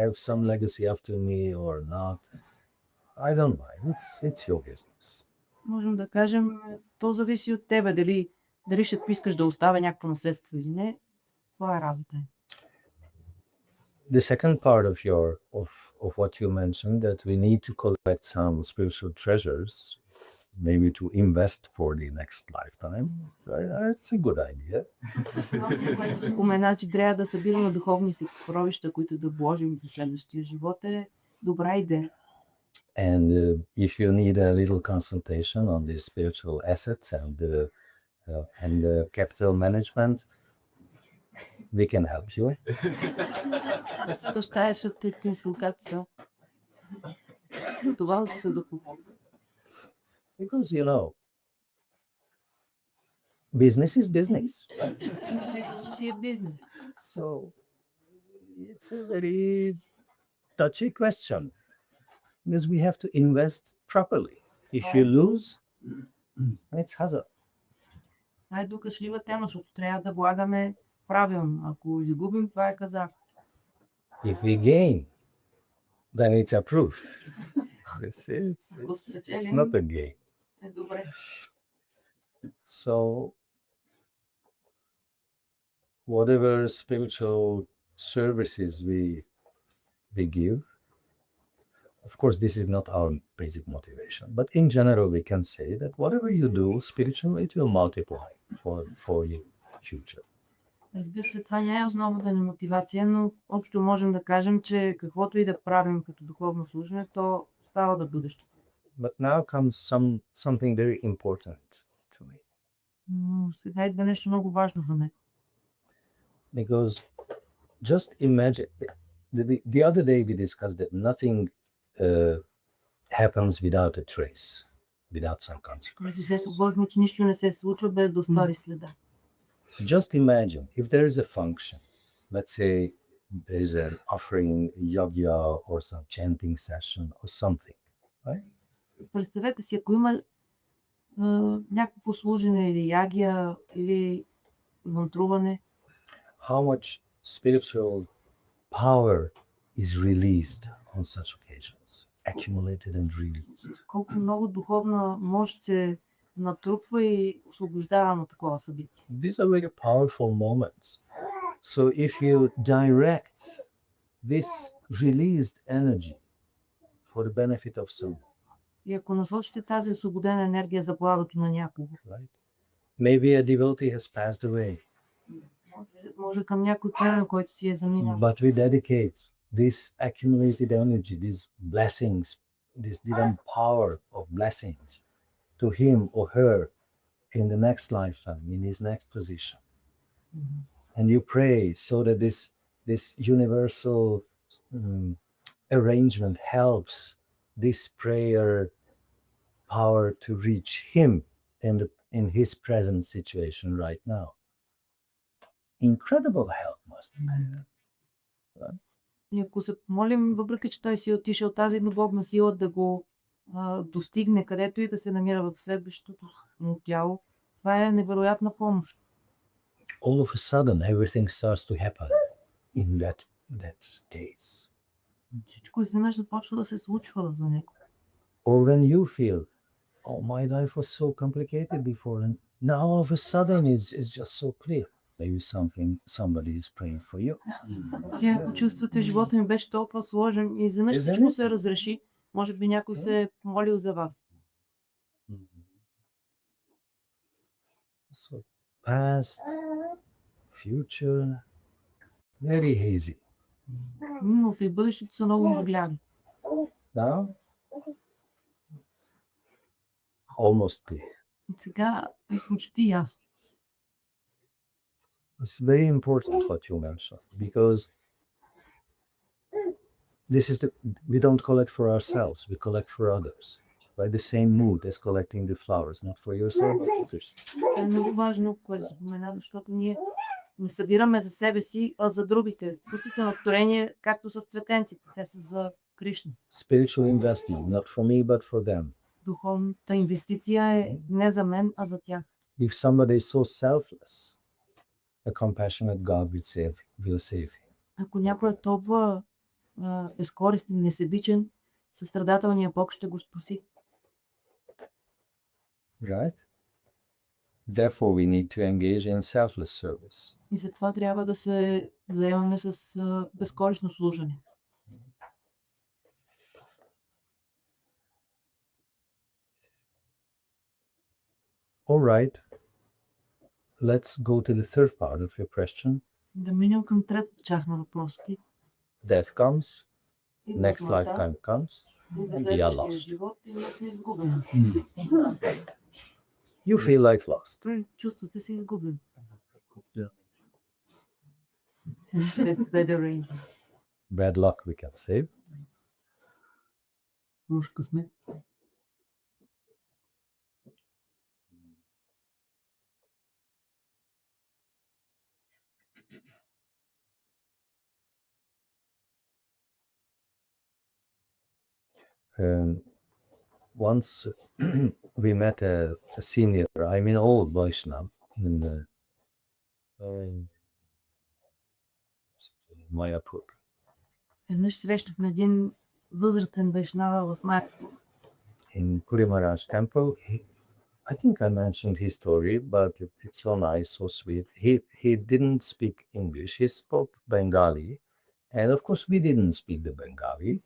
have some legacy after me or not, I don't mind. It's your business. Можем да кажем, то зависи от тебе, дали ще искаш да оставя някакво наследство или не. Това е работа. The second part of what you mentioned, that we need to collect some spiritual treasures, maybe to invest for the next lifetime. It's a good idea. Спомена, че трябва да събираме духовни съкровища, които да вложим в следващия живот, е добра идея. And if you need a little consultation on the spiritual assets and the capital management, we can help you. Да се нуждаеш от консултация. Това се да помогне. Because, business is business. Си е бизнес. So it's a very touchy question because we have to invest properly. If you lose, it's hazard. Това е докашлива тема, защото трябва да влагаме правилно. Ако изгубим, това е казах. If we gain, then it's approved. You see, it's not a gain. Е добре. So whatever spiritual services we give, of course, this is not our basic motivation, but in general, we can say that whatever you do spiritually, it will multiply for your future. Разбира се, това не е основната ни мотивация, но общо можем да кажем, че каквото и да правим като духовно служене, то става да бъдеще. But now comes something very important to me, Но сега идва нещо много важно за мен. because just imagine the other day we discussed that nothing happens without a trace, without some consequence. Преди се говорихме, че нищо не се случва без да остави следа. Just imagine if there is a function, let's say there is an offering yagya or some chanting session or something, right? Представете си, ако има някакво служене или ягия, или мантруване, How much spiritual power is released on such occasions, accumulated and released. колко много духовна мощ се натрупва и освобождава на такова събитие. These are very powerful moments. So if you direct this released energy for the benefit of someone, И ако насочите тази освободена енергия за благото на някого, right? Maybe a devotee has passed away, може към някой царен, който си е заминал. but we dedicate this accumulated energy, these blessings, this divine power of blessings to him or her in the next lifetime, in his next position. And you pray so that this universal arrangement helps this prayer power to reach him in his present situation right now. Incredible help must be there. И ако се помолим, въпреки че той си е отишъл, тази духовна сила да го достигне където и да се намира в следващото му тяло, това е невероятна помощ. All of a sudden, everything starts to happen in that case. Всичко изведнъж започва да се случва за него. Or when you feel, oh, my life was so complicated before, and now all of a sudden it's just so clear. Maybe somebody is praying for you. Тя почувствате, живота ми беше толкова сложен и изведнъж Isn't всичко it? се разреши. Може би някой се е молил за вас. So past, future, very hazy. Миналото и бъдещето са много изгляди. Now, almost clear. И сега е почти ясно. It's very important what you mentioned because this is we don't collect for ourselves, we collect for others. By the same mood as collecting the flowers, not for yourself, but others. Това е много важно, което спомена, защото ние не събираме за себе си, а за другите. Пусите на творение, както с цветенците. Те са за Кришна. Spiritual investing, not for me, but for them. Духовната инвестиция е не за мен, а за тях. If somebody is so selfless, a compassionate God will save him. Ако някой е толкова безкористен, несебичен, състрадателният Бог ще го спаси. Right? Therefore, we need to engage in selfless service. И затова трябва да се заемаме с безкористно служене. All right. Let's go to the third part of your question. Да минем към третата част на въпросите. Death comes, Идва next смъртта, lifetime comes, идва and we are следващия lost. живот и ние сме изгубени. You feel like lost. Той чувствате се изгубен. Yeah. Better range. Bad luck, we can say. Лош късмет. Once we met a senior, I mean old Vaishnav in Mayapur. Веднъж срещахме един възрастен вайшнава в Майапур. In Puri Maharaj temple. I think I mentioned his story, but it's so nice, so sweet. He didn't speak English. He spoke Bengali, and of course we didn't speak the Bengali.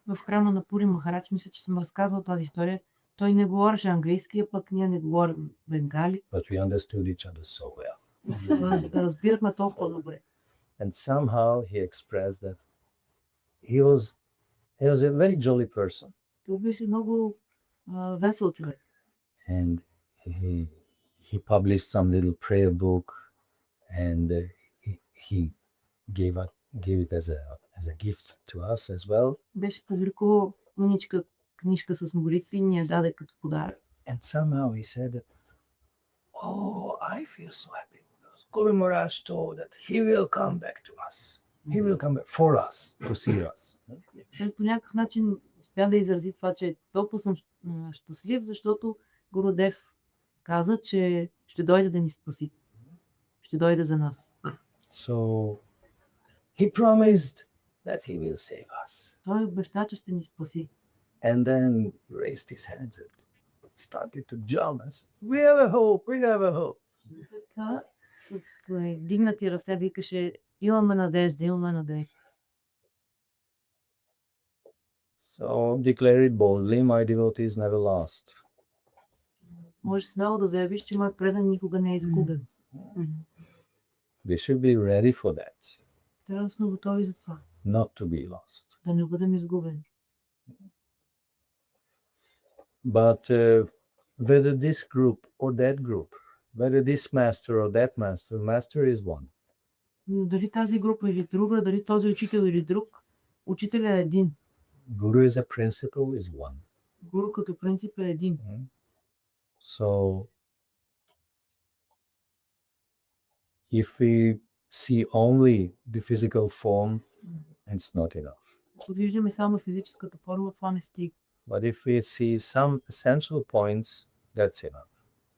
В храма на Пури Махарадж, мисля, че съм разказвал тази история. Той не говореше английски, а пък ние не говорим бенгали. But we understood each other so well. Разбирахме толкова добре. And somehow he expressed that he was a very jolly person, Той беше много весел човек. and he published some little prayer book, and he gave it as a gift to us as well. Беше публикувал мъничка книжка с молитви и ни я даде като подарък. And somehow he said, "Oh, I feel so happy because Guru Maharaj told that he will come back to us. He will come back for us to see us." Той по някакъв начин успя да изрази това, че толкова съм щастлив, защото Гурудев каза, че ще дойде да ни спаси. Ще дойде за нас. So he promised that he will save us. Той обеща, че ще ни спаси. And then raised his hands and started to jump us. We have a hope, we have a hope. Така, дигнати ръце викаше, имаме надежда, имаме надежда. So declare it boldly, my devotees never lost. Може смело да заявиш, че мой предан никога не е изгубен. We should be ready for that, Трябва да сме готови за това. not to be lost. Да не бъдем изгубени. But whether this group or that group, whether this master or that master, master is one. Но дали тази група или друга, дали този учител или друг, учителя е един. Guru as a principle is one. Гуру като принцип е един. So if we see only the physical form, it's not enough. Ако виждаме само физическата форма, това не стига. But if we see some essential points, that's enough.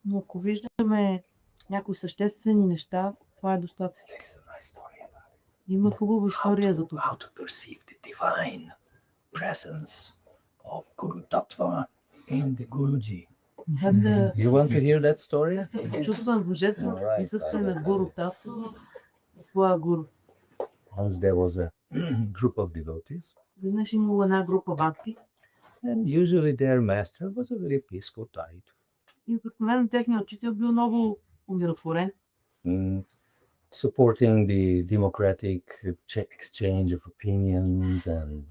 Но ако виждаме някои съществени неща, това е достатъчно. There's a nice story about it. Има хубава история за това. How to perceive the divine presence of Guru Tattva in the Guruji. had You want to hear that story? чувствам божествено Alright, присъствие I на will гуру tell Тато, своя гуру. Once there was a group of devotees, Веднъж имало една група бакти and usually their master was a very peaceful type. и обикновено техният учител бил много умиротворен, Supporting the democratic exchange of opinions and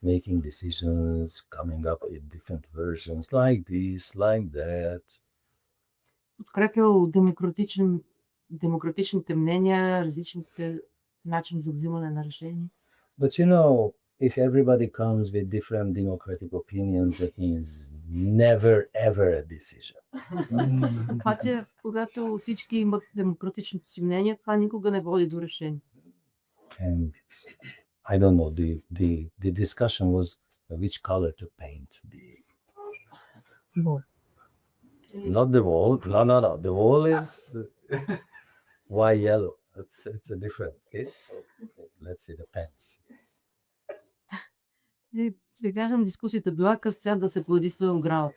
making decisions, coming up with different versions like this, like that. подкрепял демократичните мнения, различните начини за взимане на решения. But you know, if everybody comes with different democratic opinions, it is never ever a decision. Обаче, когато всички имат демократичното си мнение, това никога не води до решение. And I don't know, the discussion was which color to paint not the wall. No. The wall is why yellow. It's a different case. Let's see the pens. Yes. И бяхам дискусията била какъв цвят да се плодисва ограда.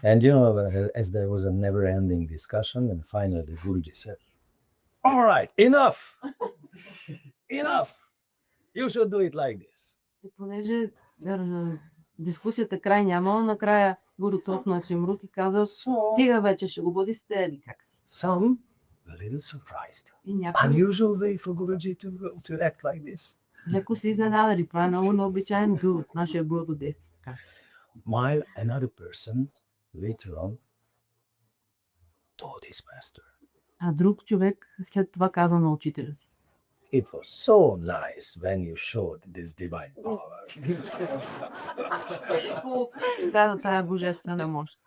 And you know, as there was a never-ending discussion, and finally the Guruji said, "All right, enough. You should do it like this." И понеже дискусията край нямала, накрая гуру топна чемрут и каза, стига вече, ще го бъде стели как си. Some were a little surprised. И някой Unusual way for Guruji to act like this. леко се изненадали, това е много необичайно бил от нашия гуру дец. While another person later on told his master, А друг човек след това каза на учителя си. "It was so nice when you showed this divine power." Да, тая божествена мощ.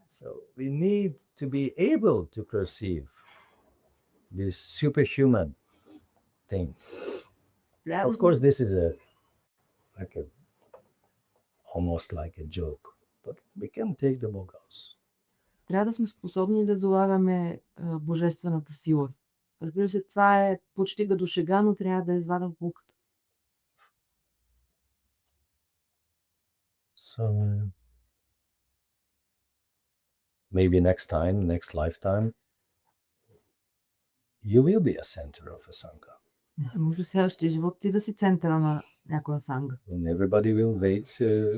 So we need to be able to perceive this superhuman thing. Of course, this is almost like a joke, but we can take the Logos. Трябва да сме способни да залагаме божествената сила. Разбира се, това е почти до шега, но трябва да извадим пулката. So maybe next lifetime, you will be a center of a sangha, Може следващия живот ти да си центъра на някоя санга. and everybody will wait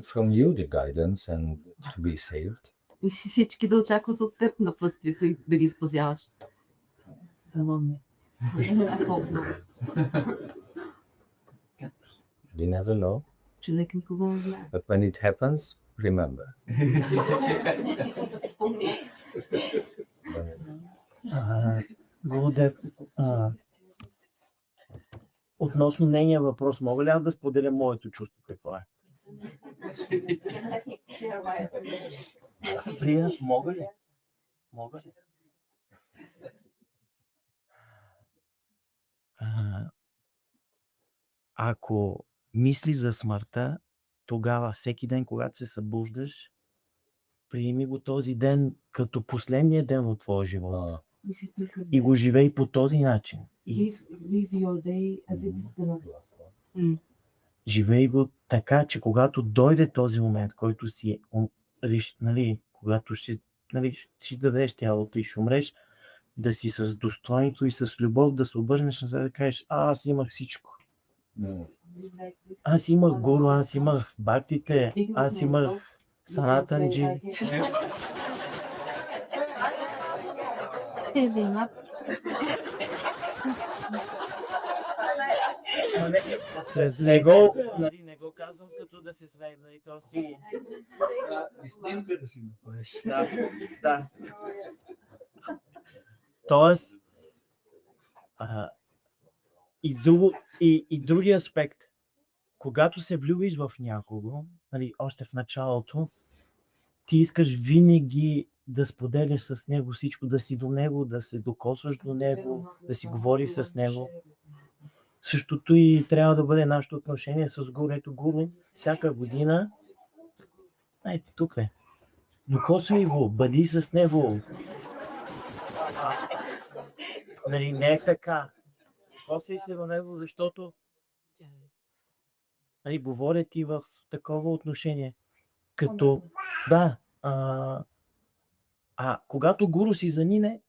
from you the guidance and to be saved. И всички да очакват от теб напътствието и да ги спасяваш. You never know, Човек никога не знае. but when it happens, remember. Гурудев, относно нейния въпрос, мога ли аз да споделя моето чувство какво е? Прия, мога ли? Мога ли? Ако мисли за смъртта, тогава всеки ден, когато се събуждаш, приеми го този ден като последния ден от твоя живот. И го живей по този начин. И Live your day as it is the живей го така, че когато дойде този момент, който си когато ще дадеш тялото и ще умреш, да си с достоинство и с любов да се обърнеш назад да кажеш, аз имах всичко. Аз имах гуру, аз имах бхактите, аз имах Санатанджи. Не го казвам като да се свей, то си... Истинка да си направиш. Да. Тоест, и другия аспект, когато се влюбиш в някого, още в началото, ти искаш винаги да споделяш с него всичко, да си до него, да се докосваш до него, да си говориш с него. Същото и трябва да бъде нашето отношение с гуру. Ето гуру, всяка година, ето тук е. Докосвай го, бъди с него. Не е така. Докосвай се до него, защото говорят и в такова отношение. Като, да, когато гуру си замине,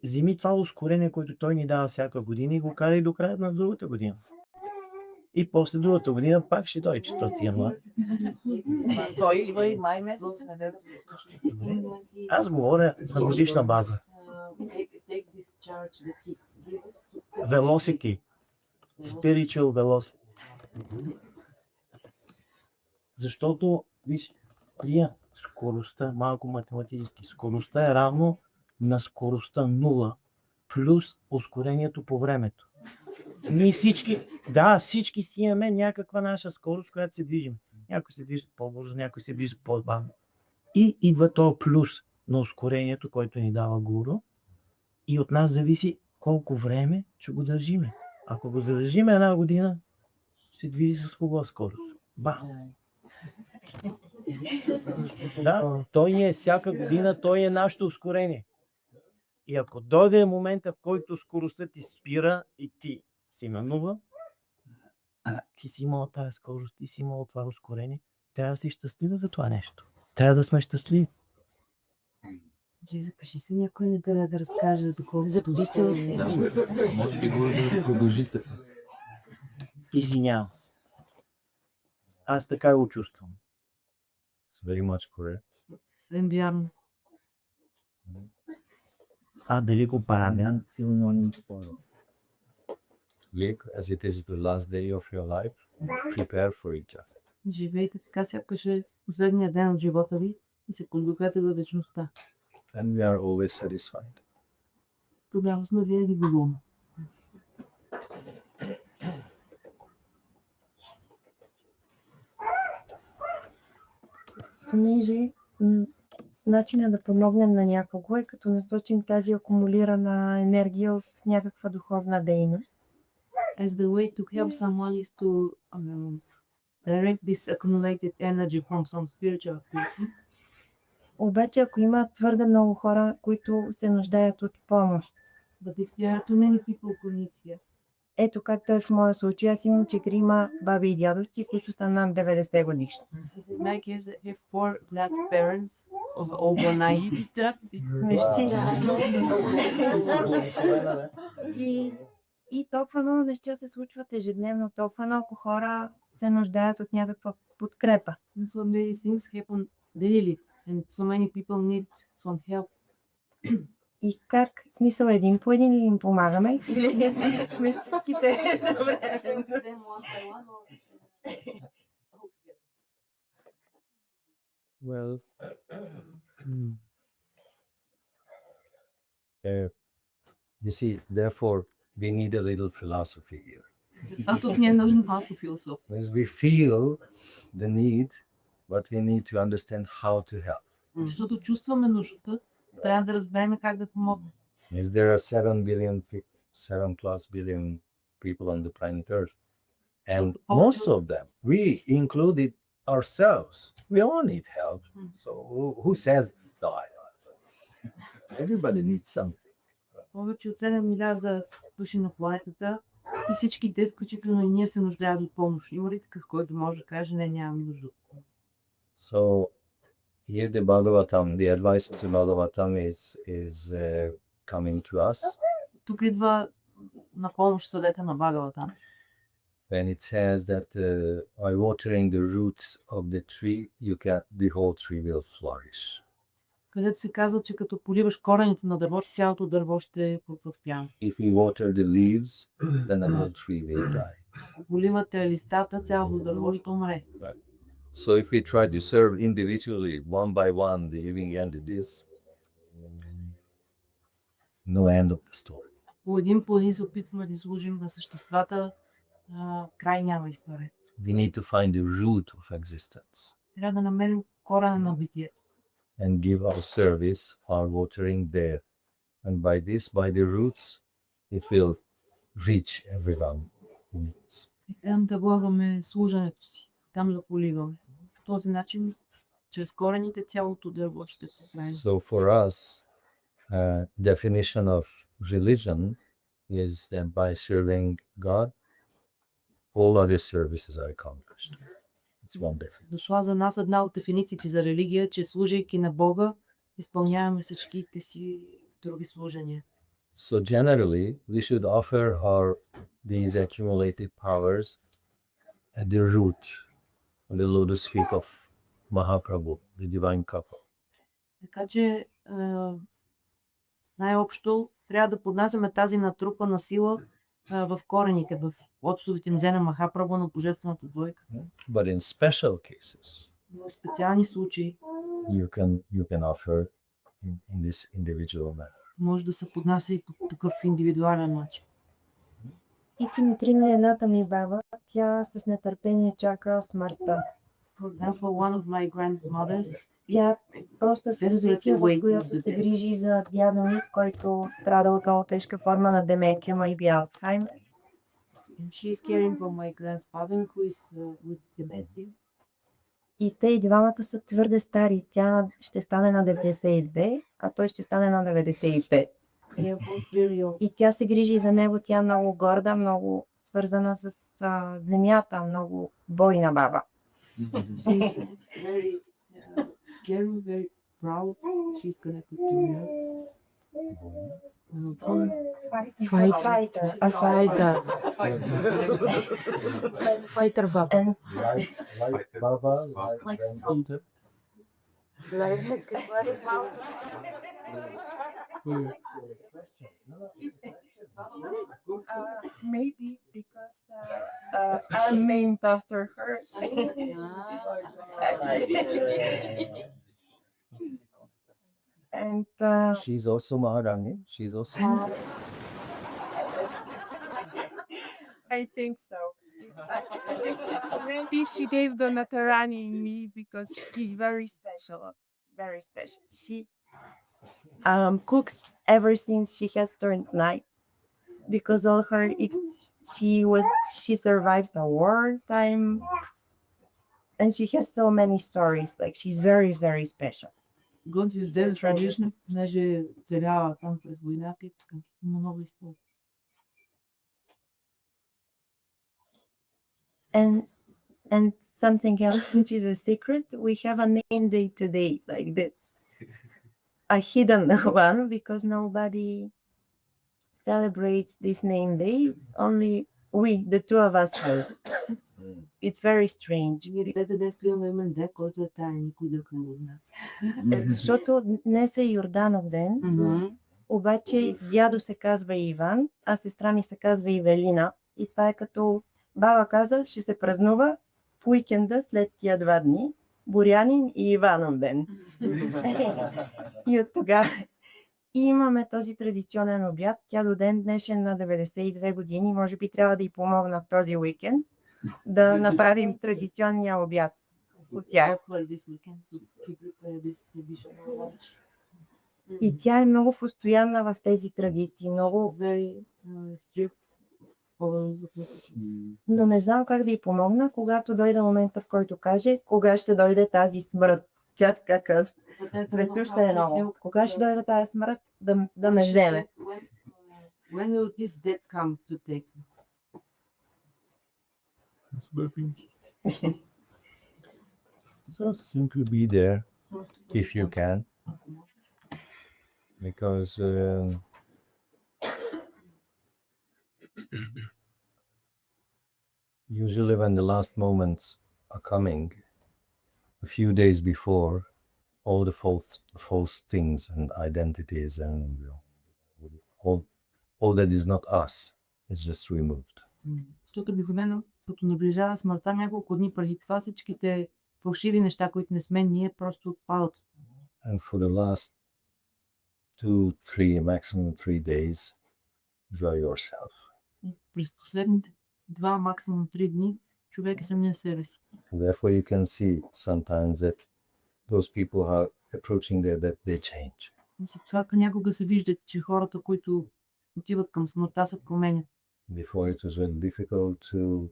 вземи това ускорение, което той ни дава всяка година и го карай до края на другата година. И после другата година пак ще дойде четвъртия млад. Той идва и май месец. Аз говоря на годишна база. Velocity. Spiritual velocity. Защото, виж, Прия, скоростта, малко математически, скоростта е равно на скоростта 0 плюс ускорението по времето. Ние всички си имаме някаква наша скорост, която се движим. Някой се движи по-бързо, някой се движи по-бавно. И идва този плюс на ускорението, който ни дава гуру. И от нас зависи колко време ще го държиме. Ако го задържиме една година, се движи с хубава скорост. Да, той ни е всяка година, той е нашето ускорение. И ако дойде момента, в който скоростта ти спира и ти си на нула, ти си имал тази скорост, ти си имал това ускорение, трябва да си щастлива за това нещо. Трябва да сме щастливи. Запиши се някой да разкаже такова. Задължи се. Може би го продължи се. Извинявам се. Аз така го чувствам. It's very much correct. Вярно. Дали го правя? Силно не споря. Live as it is the last day of your life. Prepare for it. Живейте така, сякаш е последния ден от живота ви и се подгответе за вечността. And we are always satisfied. Тогава сме винаги доволни. Понеже начинът да помогнем на някого е като насочим тази акумулирана енергия от някаква духовна дейност. As the way to help someone is to direct this accumulated energy from some spiritual activity. Обаче, ако има твърде много хора, които се нуждаят от помощ, But if there are too many people who need here, ето както е в моя случай, аз имам 4 баби и дядовци, които са над 90 годишни. in my case, I have 4 parents of over 90. И толкова много неща се случват ежедневно, толкова много хора се нуждаят от някаква подкрепа. And so many things happen daily, and so many people need some help. И как? Смисъл един по един ли им помагаме? With стоките. Well, You see, therefore, we need a little philosophy here. Ато ни е нужен малко философия. Because we feel the need, but we need to understand how to help. Защото чувстваме нуждата, трябва да разберем как да помогнем. Yes, there are 7 plus billion people on the planet Earth. And most of them, we included ourselves, we all need help. So who says, no, everybody needs something. Повече от 7 милиарда души на планетата и всички те, включително и ние, се нуждаят от помощ. Има ли такъв, който може да каже, не, нямам нужда? So here the Bhagavatam, the advice of the Bhagavatam is coming to us. Тук идва на помощ съдета на Бхагаватам. When it says that by watering the roots of the tree, the whole tree will flourish. Където се казва, че като поливаш корените на дървото, цялото дърво ще процъфтява. If we water the leaves, then the whole tree will die. Ако поливате листата, цялото дърво ще умре. So if we try to serve individually, one by one, the living entities, no end of the story. По един се опитваме да служим на съществата, край няма история. We need to find the root of existence Трябва да намерим корена на битие. and give our service, our watering there. And by the roots, it will reach everyone who needs. И там да влагаме служенето си, там да поливаме. По този начин, чрез корените, цялото дърво ще се прави. So for us, definition of religion is that by serving God, all other services are accomplished. It's one difference. Дошла за нас една от дефинициите за религия, че служейки на Бога, изпълняваме всичките си други служения. So generally, we should offer these accumulated powers at the root, on the lotus feet of Mahaprabhu, the divine couple. Така че най-общо трябва да поднасяме тази натрупана сила в корените, в лотосовите нозе на Махапрабху, на Божествената двойка. But in special cases, В специални случаи you can offer in this individual manner. може да се поднася и по такъв индивидуален начин. И ти ми тръгна едната ми баба, тя с нетърпение чака смъртта. For example, one of my grandmothers, Тя просто е в позиция, в която се грижи за дядо ми, който страда от много тежка форма на деменция, maybe Alzheimer. and she's caring for my grandfather who is with dementia. И те и двамата са твърде стари. Тя ще стане на 92, а той ще стане на 95. They are both very old. И тя се грижи за него, тя е много горда, много свързана с земята, много бойна баба. Very, very proud. She's connected to her. Fighter. A fighter. Fighter Baba. And Like Baba, Like grandmother. maybe because I'm named after her. And She's also Maharani. She's also. I think so. Maybe she gave the Natarani in me because she's very special. Very special. she cooks ever since she has turned 9 because all her she survived the war time and she has so many stories, like she's very, very special. God is their tradition, понеже целява там през войната и така. Има много истории. And something else which is a secret, we have a name day today, like a hidden one, because nobody celebrates this name day. It's only we, the two of us know. It's very strange. Ние двете днес имаме имен ден, който е таен, никой друг не го знае. Защото днес е Йорданов ден, обаче дядо се казва Иван, а сестра ми се казва Ивелина. И това е като баба каза, ще се празнува в уикенда след тия 2 дни. Борянин и Иванов ден. И от тогава имаме този традиционен обяд. Тя до ден днешен на 92 години. Може би трябва да й помогна в този уикенд да направим традиционния обяд от тях. This weekend to prepare this traditional lunch. И тя е много постоянна в тези традиции. Много, It's very strict. но не знам как да й помогна, когато дойде момента, в който каже, кога ще дойде тази смърт. Тя така казва. Светуща е много. Кога ще дойде тази смърт, да ме вземе. When will this death come to take you? So simply be there if you can, because usually when the last moments are coming, a few days before, all the false things and identities and all that is not us is just removed. Тук обикновено, като наближава смъртта няколко дни преди това, всичките фалшиви неща, които не сме ние, просто отпадат. And for the last 2, 3, maximum 3 days, enjoy yourself. И през последните 2, максимум 3 дни, човек е самия себе си. Therefore, you can see sometimes that those people who are approaching there, that they change. И след това някога се вижда, че хората, които отиват към смъртта, се променят. Before it was very difficult to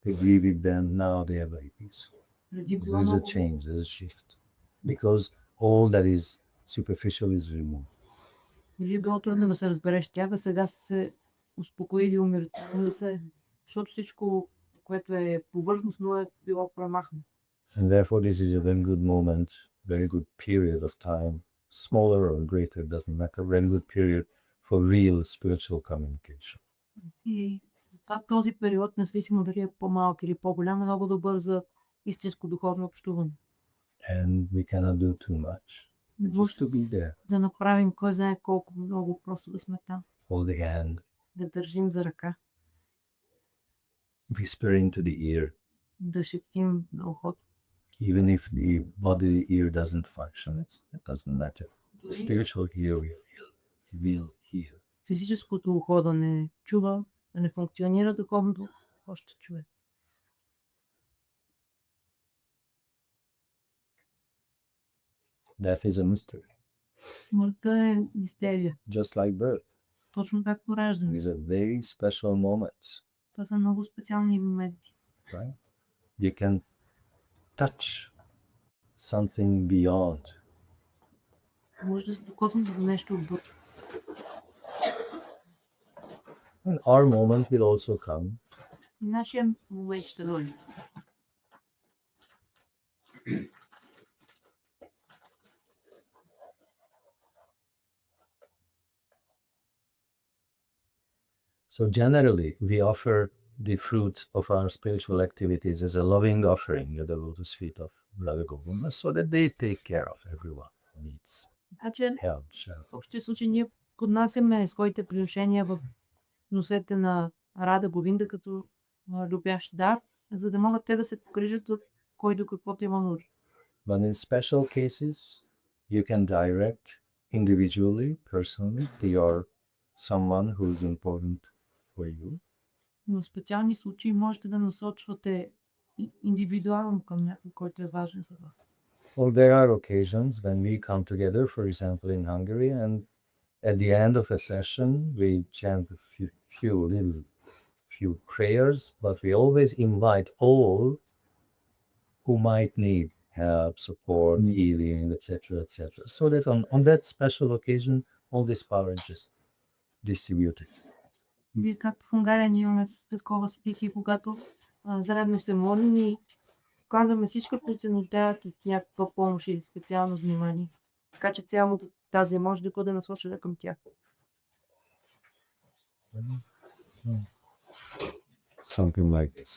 agree with them. Now they are very peaceful. Преди било There's a много, change, there's a shift. Because all that is superficial is removed. преди било трудно да се разбереш с тях, а сега се успокоили и умиротворили се. защото всичко, което е повърхностно, е било премахано. And therefore, this is a very good moment, very good period of time, smaller or greater, doesn't matter, very good period for real spiritual communication. И затова този период, независимо дали е по-малък или по-голям, е много добър за истинско духовно общуване. And we cannot do too much. Не Just може to be there, да направим кой знае колко много, просто да сме там, hold the hand, да държим за ръка, whisper into the ear, да шептим на ухото. even if the body ear doesn't function, it doesn't matter. The spiritual ear will hear. Физическото ухо да не чува, да не функционира, духовното още чуе. Death is a mystery, Смъртта е мистерия, just like birth. точно както раждане. These are very special moments, Това са много специални моменти. right? You can touch something beyond. Може да се докоснем до нещо отвъд. And our moment will also come. И нашия момент ще дойде. So generally, we offer the fruits of our spiritual activities as a loving offering at the lotus feet of Brother Govinda, so that they take care of everyone who needs Значи, help, shelter. в общия случай ние поднасяме своите приношения в носете на Рада Говинда като любящ дар, за да могат те да се погрижат от кой до каквото има нужда. But in special cases, you can direct individually, personally, to your someone who is important for you. Но в специални случаи можете да насочвате индивидуално към някой, който е важен за вас. Well, there are occasions when we come together, for example, in Hungary, and at the end of a session, we chant a few prayers, but we always invite all who might need help, support, healing, etc., etc. So that on that special occasion, all this power is just distributed. Вие както в Унгария ние имаме такова спихи, когато заедно се молим и казваме всички, които се нуждаят от някаква помощ или специално внимание. Така че цялото тази може да бъде насочена към тях. Something like this.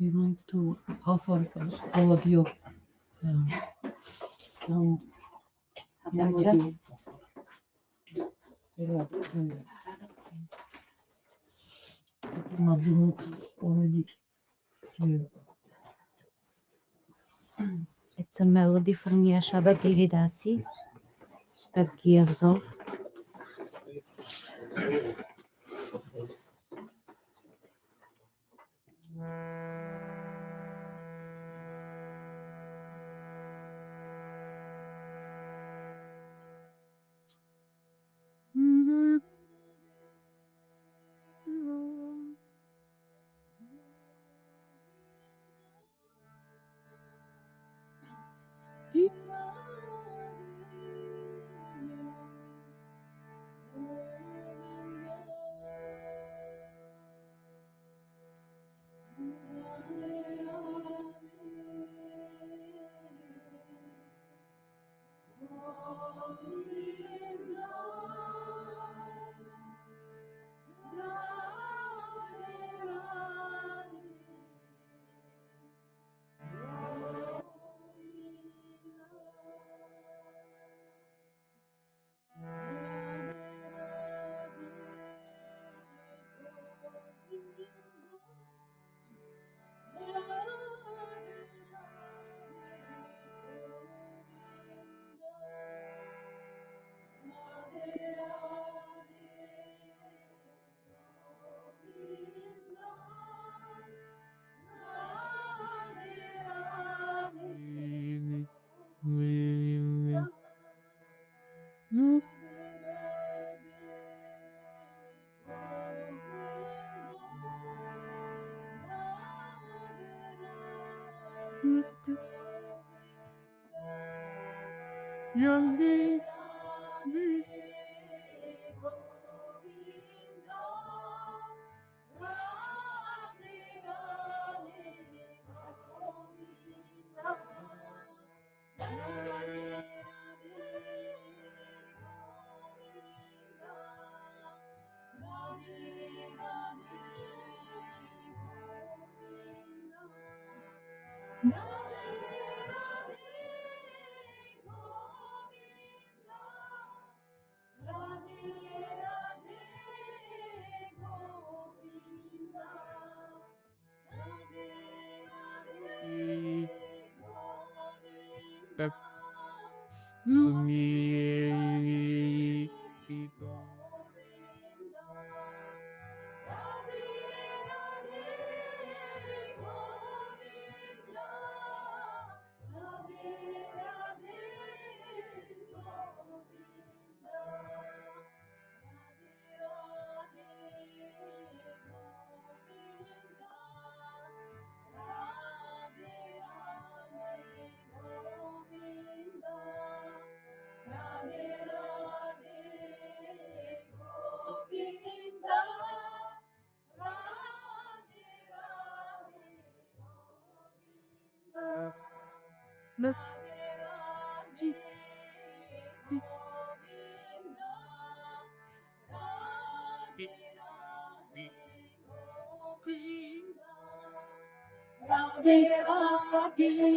We want to offer all of you some melody. Already here. It's a melody from Yashaba Devidasi, a Gyaso. Radhe,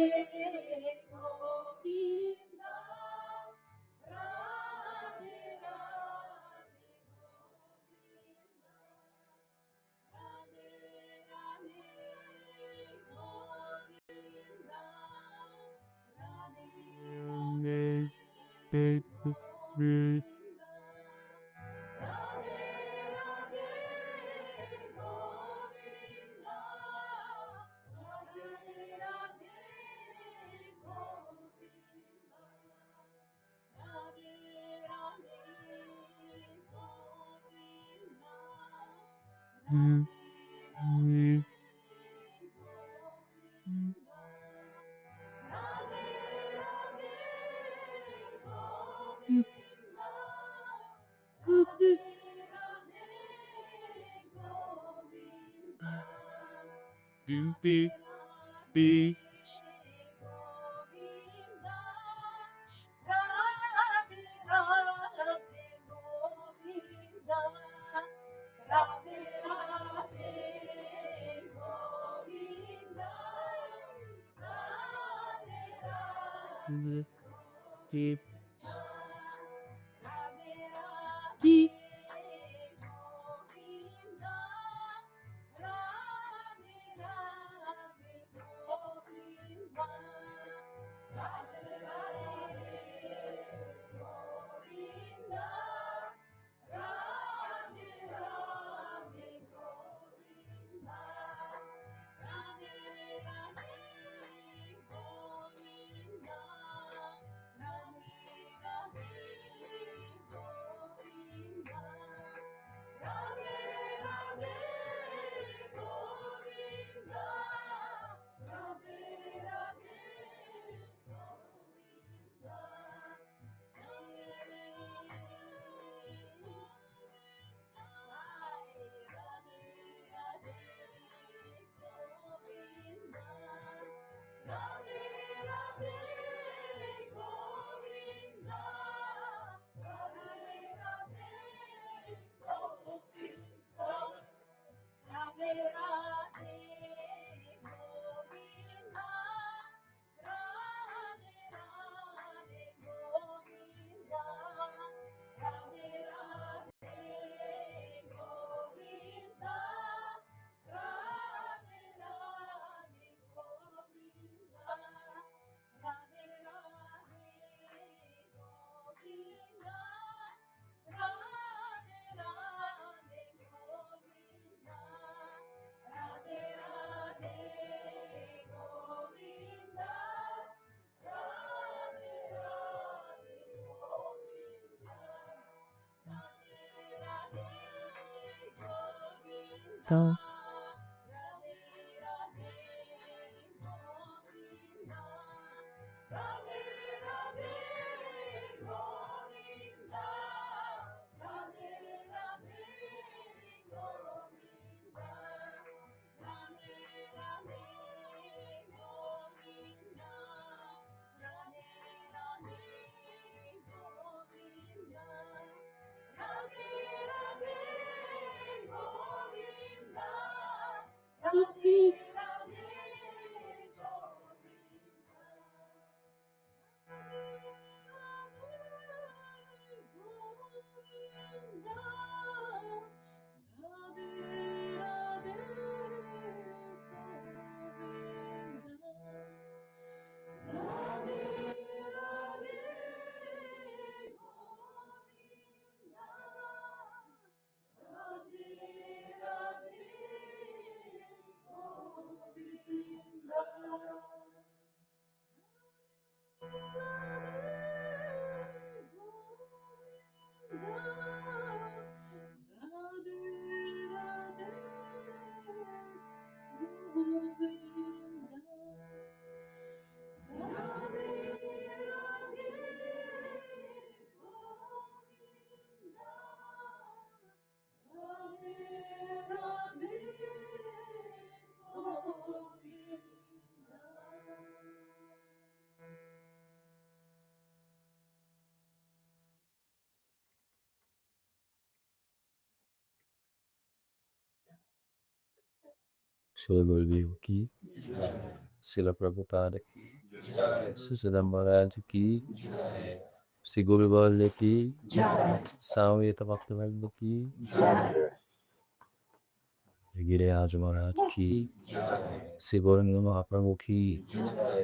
Então, Srila Gurudev ki, Srila Prabhupada ki, Sri Siddham Maharaj ki, Sri Guru Varya ki, Samveta Bhaktivinoda ki, Sri Giriraj Maharaj ki, Sri Gauranga Mahaprabhu ki,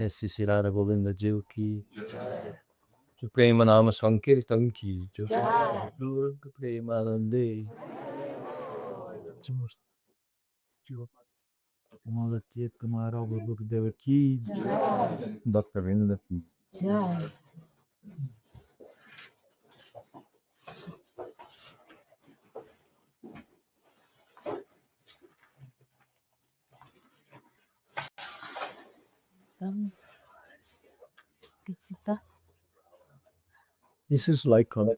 Sri Sri Radha Govinda Ji ki, Sri Premanama Sankirtan ki, Lord Premanande, Malatia Kumara Gurudev ki, Dr. Vinda ki. Там. Кицita. This is like